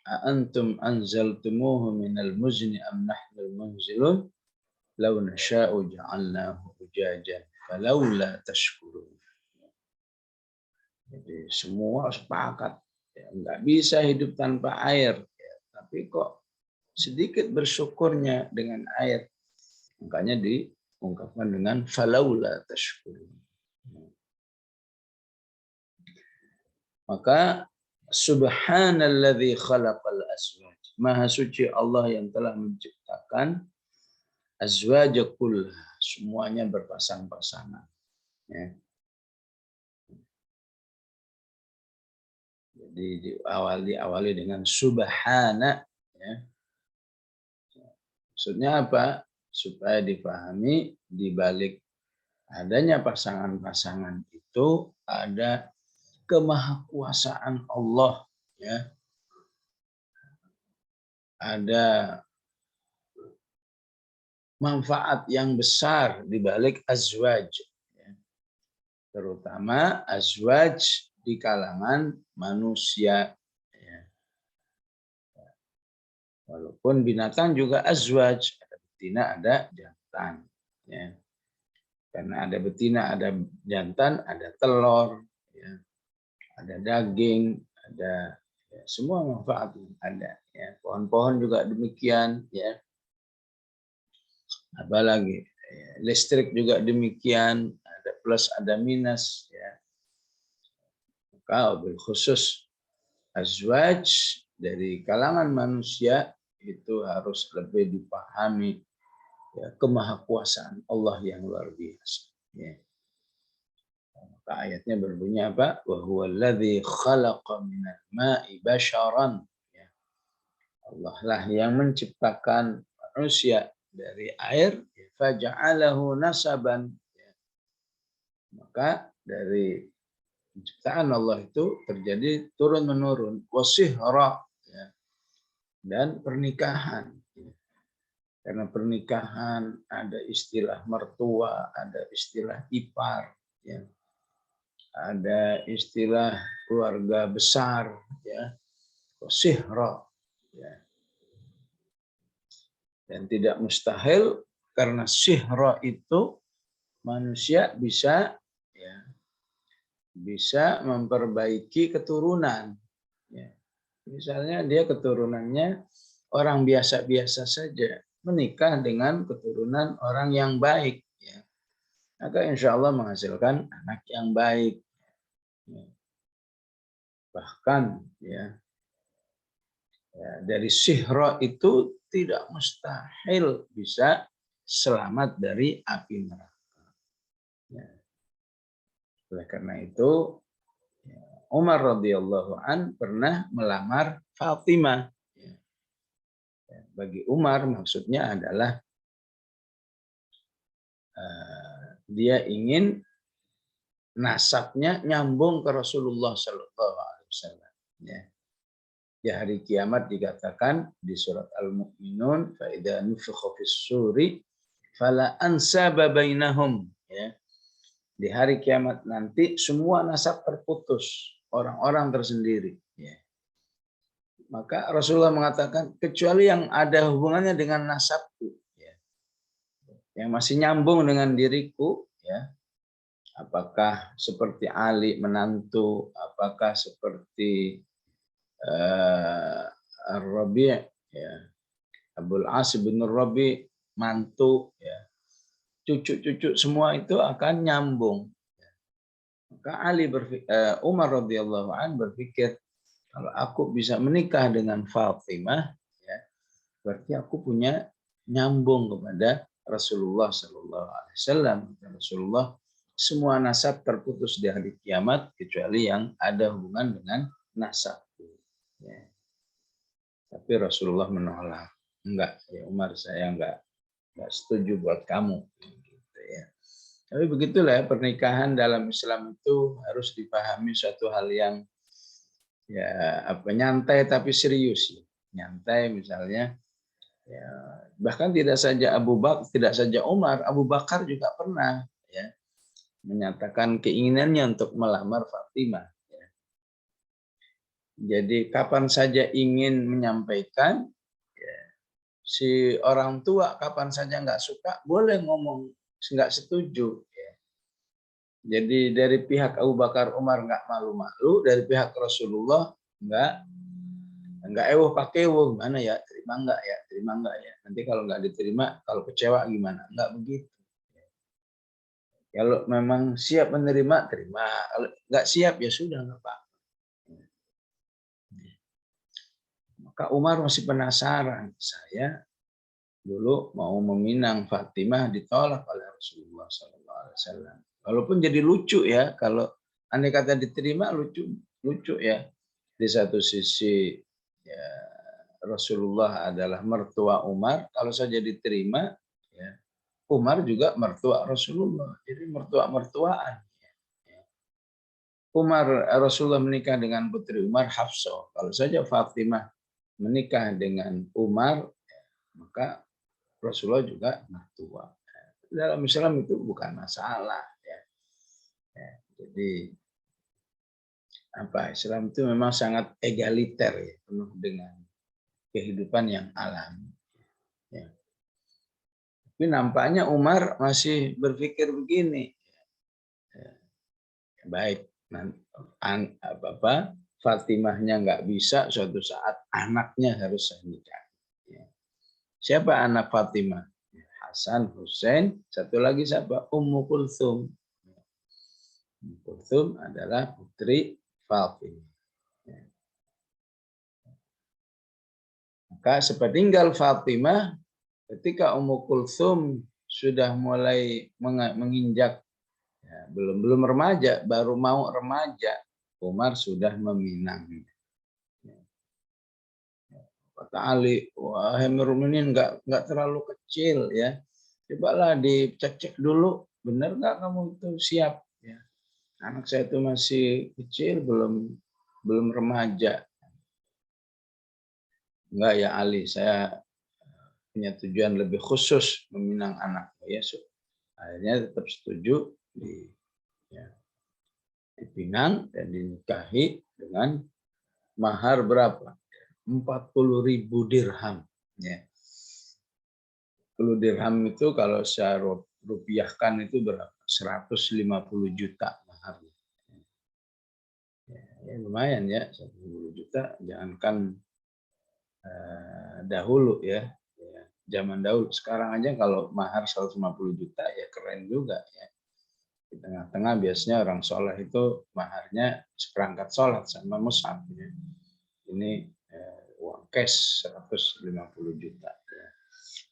a antum anzaltumuhu minal muzni am nahnul munzilun law nasha'u ja'alnahu ujajan falaula tashkurun. Jadi semua sepakat, ya, nggak bisa hidup tanpa air, ya. Tapi kok sedikit bersyukurnya dengan air, makanya diungkapkan dengan falaula tashkurun. Maka subhanalladzi khalaqal azwaj, maha suci Allah yang telah menciptakan azwaj kullaha, semuanya berpasang-pasangan, ya. Jadi diawali dengan subhana, ya. Maksudnya apa? Supaya dipahami di balik adanya pasangan-pasangan itu ada kemahakuasaan Allah, ya. Ada manfaat yang besar di balik azwaj, ya. Terutama azwaj di kalangan manusia, ya. Walaupun binatang juga azwaj, ada betina, ada jantan, ya. Karena ada betina, ada jantan, ada telur, ya. Ada daging, ada, ya, semua manfaat ada, ya. Pohon-pohon juga demikian, ya. Apalagi ya, listrik juga demikian, ada plus ada minus, ya. Maka wabil khusus azwaj dari kalangan manusia itu harus lebih dipahami, ya, kemahakuasaan Allah yang luar biasa, ya. Maka ayatnya berbunyi apa? Wa huwallazi khalaqa minal ma'i basyaran, ya. Allah lah yang menciptakan manusia dari air, faja'alahu nasaban, ya. Maka dari penciptaan Allah itu terjadi turun menurun, wasihra, ya, dan pernikahan, ya. Karena pernikahan ada istilah mertua, ada istilah ipar, ya. Ada istilah keluarga besar, ya, wasihra, ya. Dan tidak mustahil karena sihra itu manusia bisa, ya, bisa memperbaiki keturunan, ya. Misalnya dia keturunannya orang biasa-biasa saja, menikah dengan keturunan orang yang baik, ya. Maka insya Allah menghasilkan anak yang baik, ya. Bahkan, ya, dari sihra itu tidak mustahil bisa selamat dari api neraka, ya. Oleh karena itu, ya, Umar radhiyallahu an pernah melamar Fatimah, ya. Bagi Umar maksudnya adalah dia ingin nasabnya nyambung ke Rasulullah Sallallahu Alaihi Wasallam, ya. Di hari kiamat dikatakan di surat Al-Mu'minun, fa idza nufikha fis suri fala ansaba bainahum, ya. Di hari kiamat nanti semua nasab terputus, orang-orang tersendiri, ya. Maka Rasulullah mengatakan kecuali yang ada hubungannya dengan nasabku, ya, yang masih nyambung dengan diriku, ya. Apakah seperti Ali menantu, apakah seperti Ar-Rabi', ya, Abul As bin Rabi' mantu, ya. Cucu-cucu semua itu akan nyambung. Maka Umar radhiyallahu an berpikir, kalau aku bisa menikah dengan Fatimah, ya, berarti aku punya nyambung kepada Rasulullah Sallallahu Alaihi Wasallam. Rasulullah semua nasab terputus di hari kiamat kecuali yang ada hubungan dengan nasabku, ya. Tapi Rasulullah menolak, enggak, ya Umar, saya enggak nggak setuju buat kamu. Gitu ya. Tapi begitulah ya, pernikahan dalam Islam itu harus dipahami suatu hal yang ya nyantai tapi serius. Nyantai misalnya, ya, bahkan tidak saja Abu Bakar, tidak saja Umar, Abu Bakar juga pernah ya menyatakan keinginannya untuk melamar Fatimah. Ya. Jadi kapan saja ingin menyampaikan, ya, si orang tua kapan saja nggak suka boleh ngomong nggak setuju. Ya. Jadi dari pihak Abu Bakar Umar nggak malu-malu, dari pihak Rasulullah nggak pakai gimana ya, terima nggak ya, nanti kalau nggak diterima, kalau kecewa gimana, nggak begitu. Kalau memang siap menerima, terima. Kalau nggak siap, ya sudah, nggak apa-apa. Maka Umar masih penasaran. Saya dulu mau meminang Fatimah, ditolak oleh Rasulullah SAW. Walaupun jadi lucu ya, kalau andai kata diterima, lucu ya. Di satu sisi ya, Rasulullah adalah mertua Umar. Kalau saja diterima, ya, Umar juga mertua Rasulullah. Jadi mertua-mertuaan. Rasulullah menikah dengan putri Umar, Hafsah. Kalau saja Fatimah menikah dengan Umar, maka Rasulullah juga mertua. Dalam Islam itu bukan masalah. Ya. Jadi Islam itu memang sangat egaliter, ya, penuh dengan kehidupan yang alami. Ya. Tapi nampaknya Umar masih berpikir begini. Ya. Baik, Fatimahnya nggak bisa, suatu saat anaknya harus saya nikah. Ya. Siapa anak Fatimah? Hasan, Hussein, satu lagi siapa? Ummu Kulthum. Ummu Kulthum adalah putri Fatimah. Ya. Maka sepeninggal Fatimah, ketika Ummu Kulthum sudah mulai menginjak, ya, belum remaja, baru mau remaja, Umar sudah meminang. Kata Ali, wahai Mukminin, nggak terlalu kecil ya. Cobalah dicek dulu, benar nggak kamu itu siap? Ya. Anak saya itu masih kecil, belum remaja. Enggak ya Ali, saya punya tujuan lebih khusus meminang anak. Ya, akhirnya tetap setuju dipinang dan dinikahi dengan mahar berapa? 40.000 dirham. Ya. 10 dirham itu kalau saya rupiahkan itu berapa? 150 juta mahar. Ya, lumayan ya, 150 juta. Jangankan dahulu ya, zaman dahulu. Sekarang aja kalau mahar 150 juta ya keren juga ya. Di tengah-tengah biasanya orang soleh itu maharnya seperangkat sholat sama mushaf. Ya. Ini uang cash 150 juta. Ya.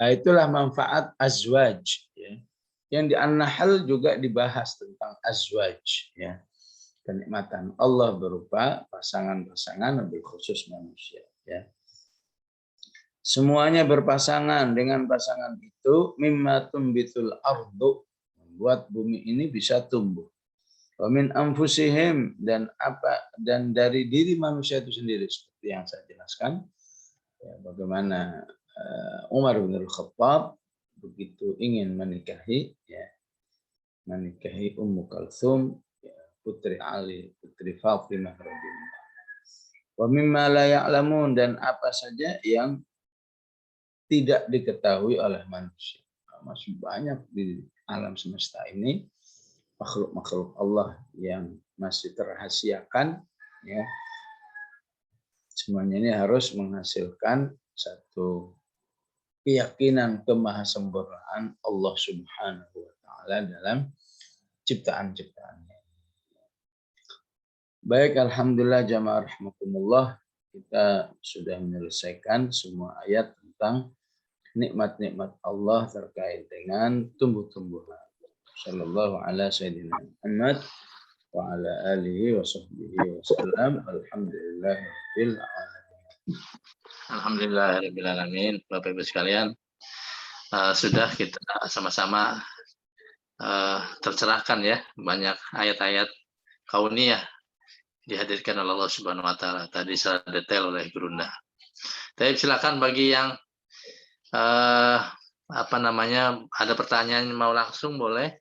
Nah, itulah manfaat azwaj. Ya. Yang di An-Nahl juga dibahas tentang azwaj. Ya. Kenikmatan Allah berupa pasangan-pasangan, lebih khusus manusia. Ya. Semuanya berpasangan, dengan pasangan itu mimma tumbitul ardu, membuat bumi ini bisa tumbuh. Wa min anfusihim, dan dari diri manusia itu sendiri, seperti yang saya jelaskan. Ya, bagaimana Umar bin Khattab begitu ingin menikahi Ummu Kalsum, ya, putri Ali, putri Fatimah radhiyallahu. Wa mimma la ya'lamun, dan apa saja yang tidak diketahui oleh manusia. Masih banyak di alam semesta ini makhluk-makhluk Allah yang masih terrahasiakan, ya. Semuanya ini harus menghasilkan satu keyakinan kemahasempurnaan Allah Subhanahu wa taala dalam ciptaan-ciptaannya. Baik, alhamdulillah jamaah rahmatullah, kita sudah menyelesaikan semua ayat tentang nikmat-nikmat Allah terkait dengan tumbuh-tumbuhan. Sallallahu ala sayyidina Muhammad wa ala alihi wa sahbihi wa sallam. Alhamdulillahirabbil alamin. Alhamdulillahirabbil alamin. Bapak Ibu sekalian, sudah kita sama-sama tercerahkan ya, banyak ayat-ayat kauniyah dihadirkan oleh Allah Subhanahu wa taala tadi secara detail oleh Gurunda. Tapi silakan bagi yang ada pertanyaan mau langsung boleh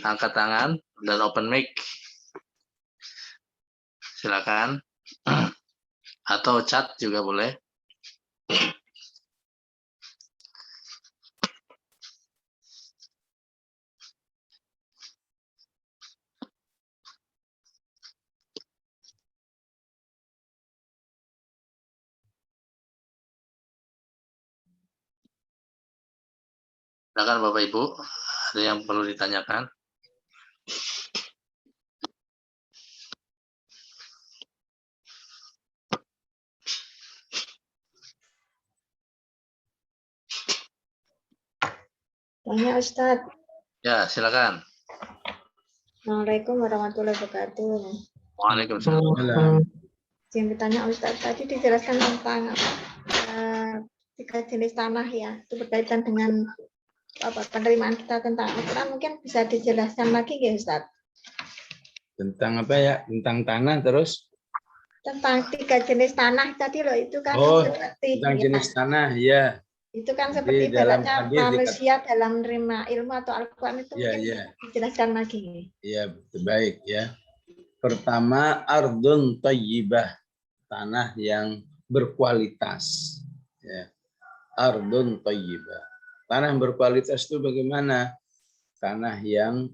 angkat tangan dan open mic. Silakan. Atau chat juga boleh. Silakan Bapak Ibu, ada yang perlu ditanyakan? Tanya Ustadz. Ya, silakan. Assalamualaikum warahmatullahi wabarakatuh. Waalaikumsalam. Yang ditanya Ustadz tadi dijelaskan tentang 3 jenis tanah ya, itu berkaitan dengan penerimaan kita tentang Al-Quran, mungkin bisa dijelaskan lagi ya Ustadz? Tentang apa ya? Tentang tanah terus? Tentang 3 jenis tanah tadi loh, itu kan seperti tentang jenis tanah, ya. Itu kan Jadi seperti dalam ibaratnya hadis manusia dalam menerima ilmu atau Al-Quran itu mungkin dijelaskan lagi. Iya, baik ya. Pertama, ardun thayyibah, tanah yang berkualitas. Ya. Ardun thayyibah. Tanah yang berkualitas itu bagaimana? Tanah yang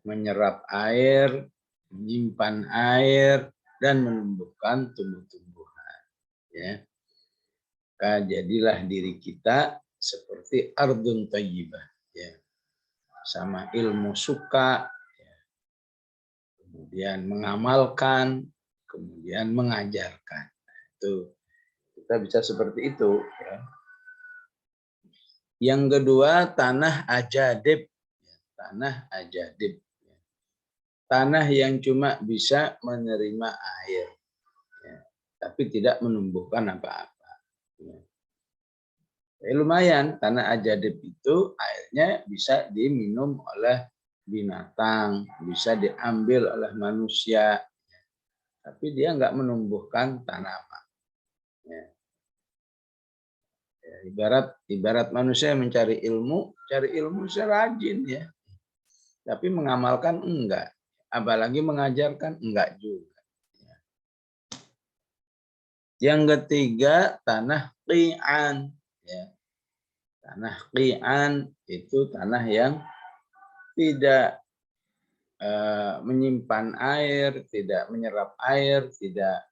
menyerap air, menyimpan air, dan menumbuhkan tumbuh-tumbuhan. Ya. Maka jadilah diri kita seperti ardun thayyibah. Ya. Sama ilmu suka, ya. Kemudian mengamalkan, kemudian mengajarkan. Itu kita bisa seperti itu. Ya. Yang kedua, tanah ajadib. Tanah ajadib. Tanah yang cuma bisa menerima air, ya, tapi tidak menumbuhkan apa-apa. Ya, lumayan, tanah ajadib itu airnya bisa diminum oleh binatang, bisa diambil oleh manusia, tapi dia nggak menumbuhkan tanaman. Ya. Ya, ibarat manusia mencari ilmu, cari ilmu serajin ya, tapi mengamalkan enggak, apalagi mengajarkan enggak juga. Yang ketiga, tanah qi'an. Ya. Tanah qi'an itu tanah yang tidak menyimpan air, tidak menyerap air, tidak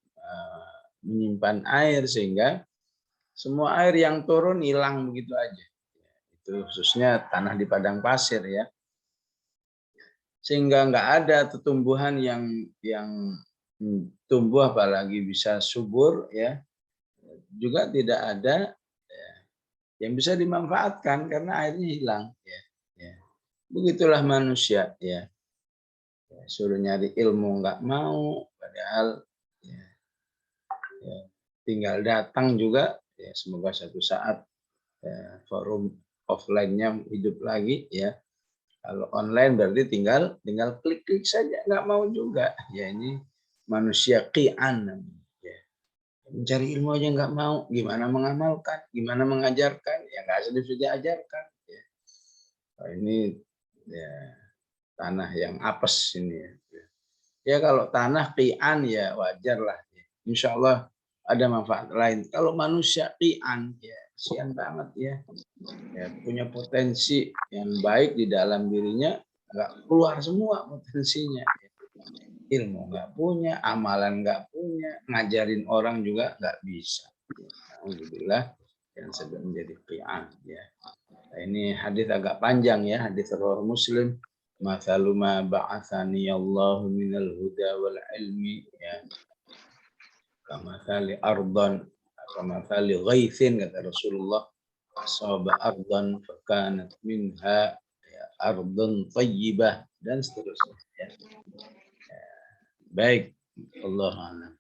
menyimpan air, sehingga semua air yang turun hilang begitu aja. Itu khususnya tanah di padang pasir ya. Sehingga nggak ada tumbuhan yang tumbuh apalagi bisa subur ya. Juga tidak ada yang bisa dimanfaatkan karena airnya hilang. Ya. Ya. Begitulah manusia. Ya. Ya, suruh nyari ilmu nggak mau, padahal ya, ya, tinggal datang juga. Ya, semoga suatu saat ya, forum offline-nya hidup lagi. Ya. Kalau online berarti tinggal klik-klik saja, nggak mau juga. Ya ini manusia qi'an. Ya. Mencari ilmu aja nggak mau, gimana mengamalkan, gimana mengajarkan, ya nggak sedih diajarkan. Ya. Nah, ini ya, tanah yang apes ini. Ya kalau tanah qi'an ya wajar lah. Ya. Insya Allah ada manfaat lain. Kalau manusia qi'an ya kasihan banget ya. Ya punya potensi yang baik di dalam dirinya, nggak keluar semua potensinya. Ya. Ilmu nggak punya, amalan nggak punya, ngajarin orang juga nggak bisa. Alhamdulillah yang sedang menjadi qi'an ya. Nah, ini hadis agak panjang ya, hadis riwayat Muslim. Mathalu ma ba'athani Allah minal huda wal ilmi ya. Kamathali ardan, kamathali ghaithin kata Rasulullah. Asaba ardan fakanat minha ya, ardun tayyibah dan seterusnya ya. Baik, Allah a'lam.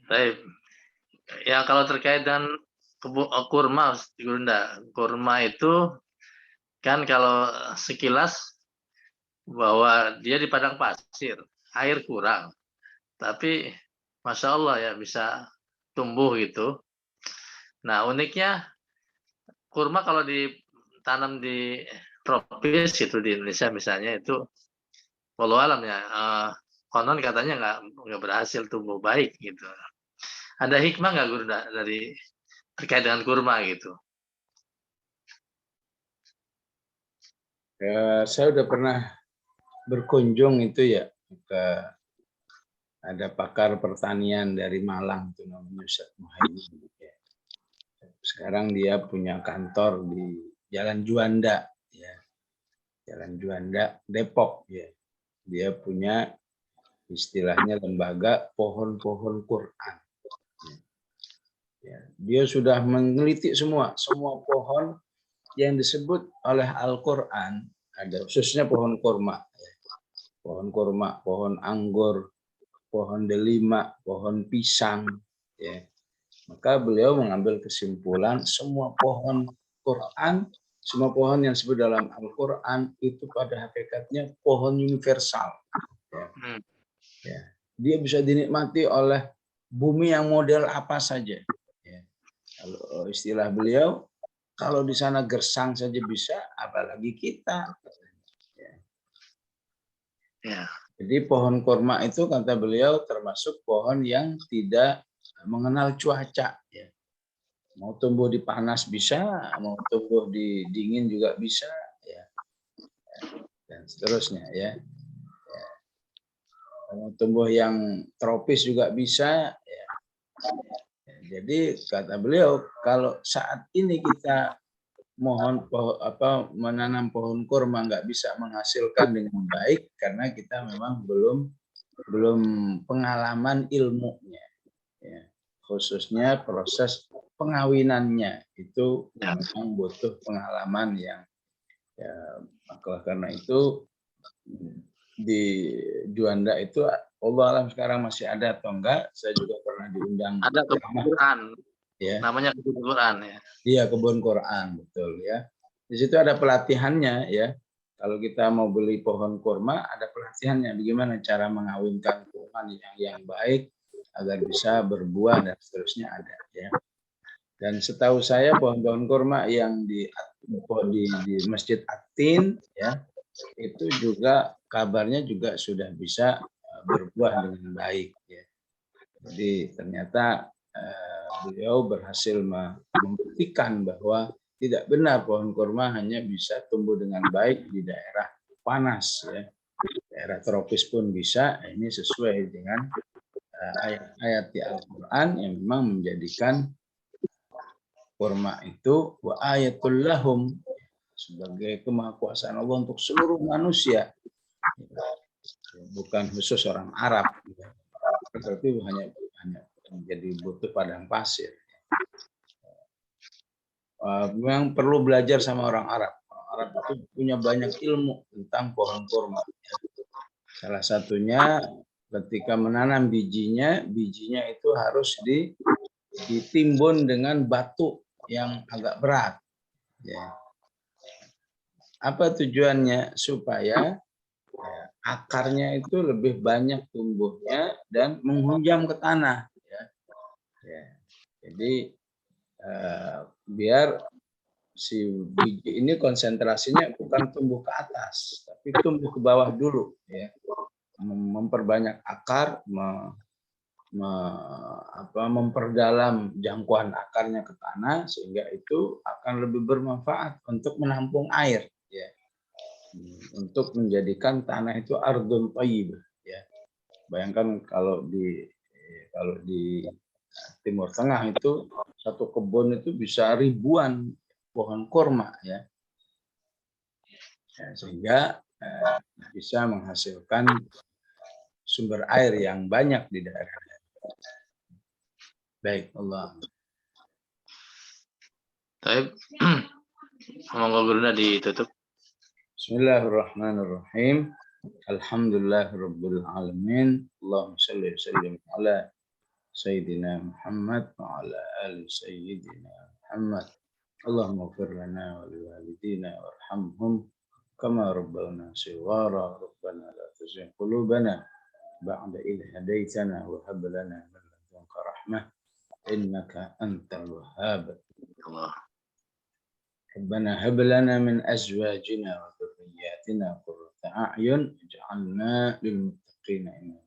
Baik. Ya kalau terkait dengan kurma, Gurunda. Kurma itu kan kalau sekilas bahwa dia di padang pasir, air kurang. Tapi Masya Allah ya bisa tumbuh gitu. Nah uniknya kurma kalau ditanam di tropis gitu di Indonesia misalnya itu, walau alam ya, konon katanya nggak berhasil tumbuh baik gitu. Ada hikmah nggak Guru dari terkait dengan kurma gitu? Saya udah pernah berkunjung itu ya ke, ada pakar pertanian dari Malang itu namanya Ustaz Muhaimin. Sekarang dia punya kantor di Jalan Juanda, ya. Jalan Juanda, Depok, ya. Dia punya istilahnya lembaga pohon-pohon Quran. Ya. Dia sudah meneliti semua pohon yang disebut oleh Al-Quran, ada khususnya pohon kurma, pohon kurma, pohon anggur, pohon delima, pohon pisang, ya. Maka beliau mengambil kesimpulan semua pohon Quran, semua pohon yang disebut dalam Al-Quran itu pada hakikatnya pohon universal. Ya. Ya. Dia bisa dinikmati oleh bumi yang model apa saja. Ya. Kalau istilah beliau, kalau di sana gersang saja bisa, apalagi kita. Ya. Ya. Jadi pohon kurma itu kata beliau termasuk pohon yang tidak mengenal cuaca. Ya. Mau tumbuh di panas bisa, mau tumbuh di dingin juga bisa, ya. Dan seterusnya ya. Mau tumbuh yang tropis juga bisa. Ya. Jadi kata beliau kalau saat ini kita menanam pohon kurma nggak bisa menghasilkan dengan baik karena kita memang belum pengalaman ilmunya, ya. Khususnya proses pengawinannya itu memang butuh pengalaman yang, ya, maka karena itu di Juanda itu Allah alam sekarang masih ada atau enggak, saya juga pernah diundang. Ada kebun Quran, ya. Namanya kebun Quran ya. Iya, kebun Quran, betul ya. Di situ ada pelatihannya ya. Kalau kita mau beli pohon kurma, ada pelatihannya bagaimana cara mengawinkan kurma yang baik agar bisa berbuah dan seterusnya ada ya. Dan setahu saya pohon-pohon kurma yang di Masjid Atin ya, itu juga kabarnya juga sudah bisa berbuah dengan baik ya. Jadi ternyata beliau berhasil membuktikan bahwa tidak benar pohon kurma hanya bisa tumbuh dengan baik di daerah panas ya. Daerah tropis pun bisa. Ini sesuai dengan ayat-ayat di Al-Qur'an yang memang menjadikan kurma itu wa ayatul lahum, sebagai kemahakuasaan Allah untuk seluruh manusia. Bukan khusus orang Arab. Berarti hanya menjadi butuh padang pasir. Memang perlu belajar sama orang Arab. Orang Arab itu punya banyak ilmu tentang pohon kurma. Salah satunya ketika menanam bijinya itu harus ditimbun dengan batu yang agak berat. Ya. Apa tujuannya? Supaya akarnya itu lebih banyak tumbuhnya dan menghunjam ke tanah. Ya. Jadi biar si biji ini konsentrasinya bukan tumbuh ke atas, tapi tumbuh ke bawah dulu, ya. Memperbanyak akar, memperdalam jangkauan akarnya ke tanah sehingga itu akan lebih bermanfaat untuk menampung air, ya. Untuk menjadikan tanah itu ardun thayyibah, ya. Bayangkan kalau di Timur Tengah itu satu kebun itu bisa ribuan pohon kurma ya, sehingga bisa menghasilkan sumber air yang banyak di daerah. Baik, Allah. Baik, monggo Gurunda ditutup. Bismillahirrahmanirrahim. Alhamdulillahirabbil alamin. Allahumma shalli wa sallim ala Sayyidina Muhammad wa ala ali Sayyidina محمد اللهم اغفر لنا ولوالدينا وارحمهم كما ربونا صغارا ربنا لا تزغ قلوبنا بعد إذ هديتنا وهب لنا من لدنك رحمة إنك أنت الوهاب Allah. ربنا هب لنا من أزواجنا وذرياتنا قرة أعين واجعلنا للمتقين إماما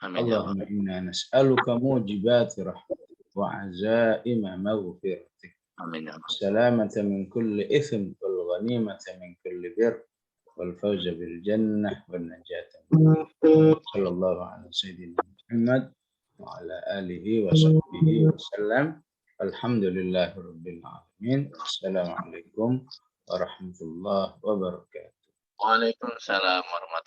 Amin ya Allah. اللهم إنا نسألك موجبات رحمتك وعزائم مغفرتك Amin ya Allah. السلامة من كل إثم والغنيمة من كل بر والفوز بالجنة والنجاة من النار. صلى الله على سيدنا محمد وعلى آله وصحبه وسلم الحمد لله رب العالمين السلام عليكم ورحمة الله وبركاته. Waalaikumsalam warahmatullahi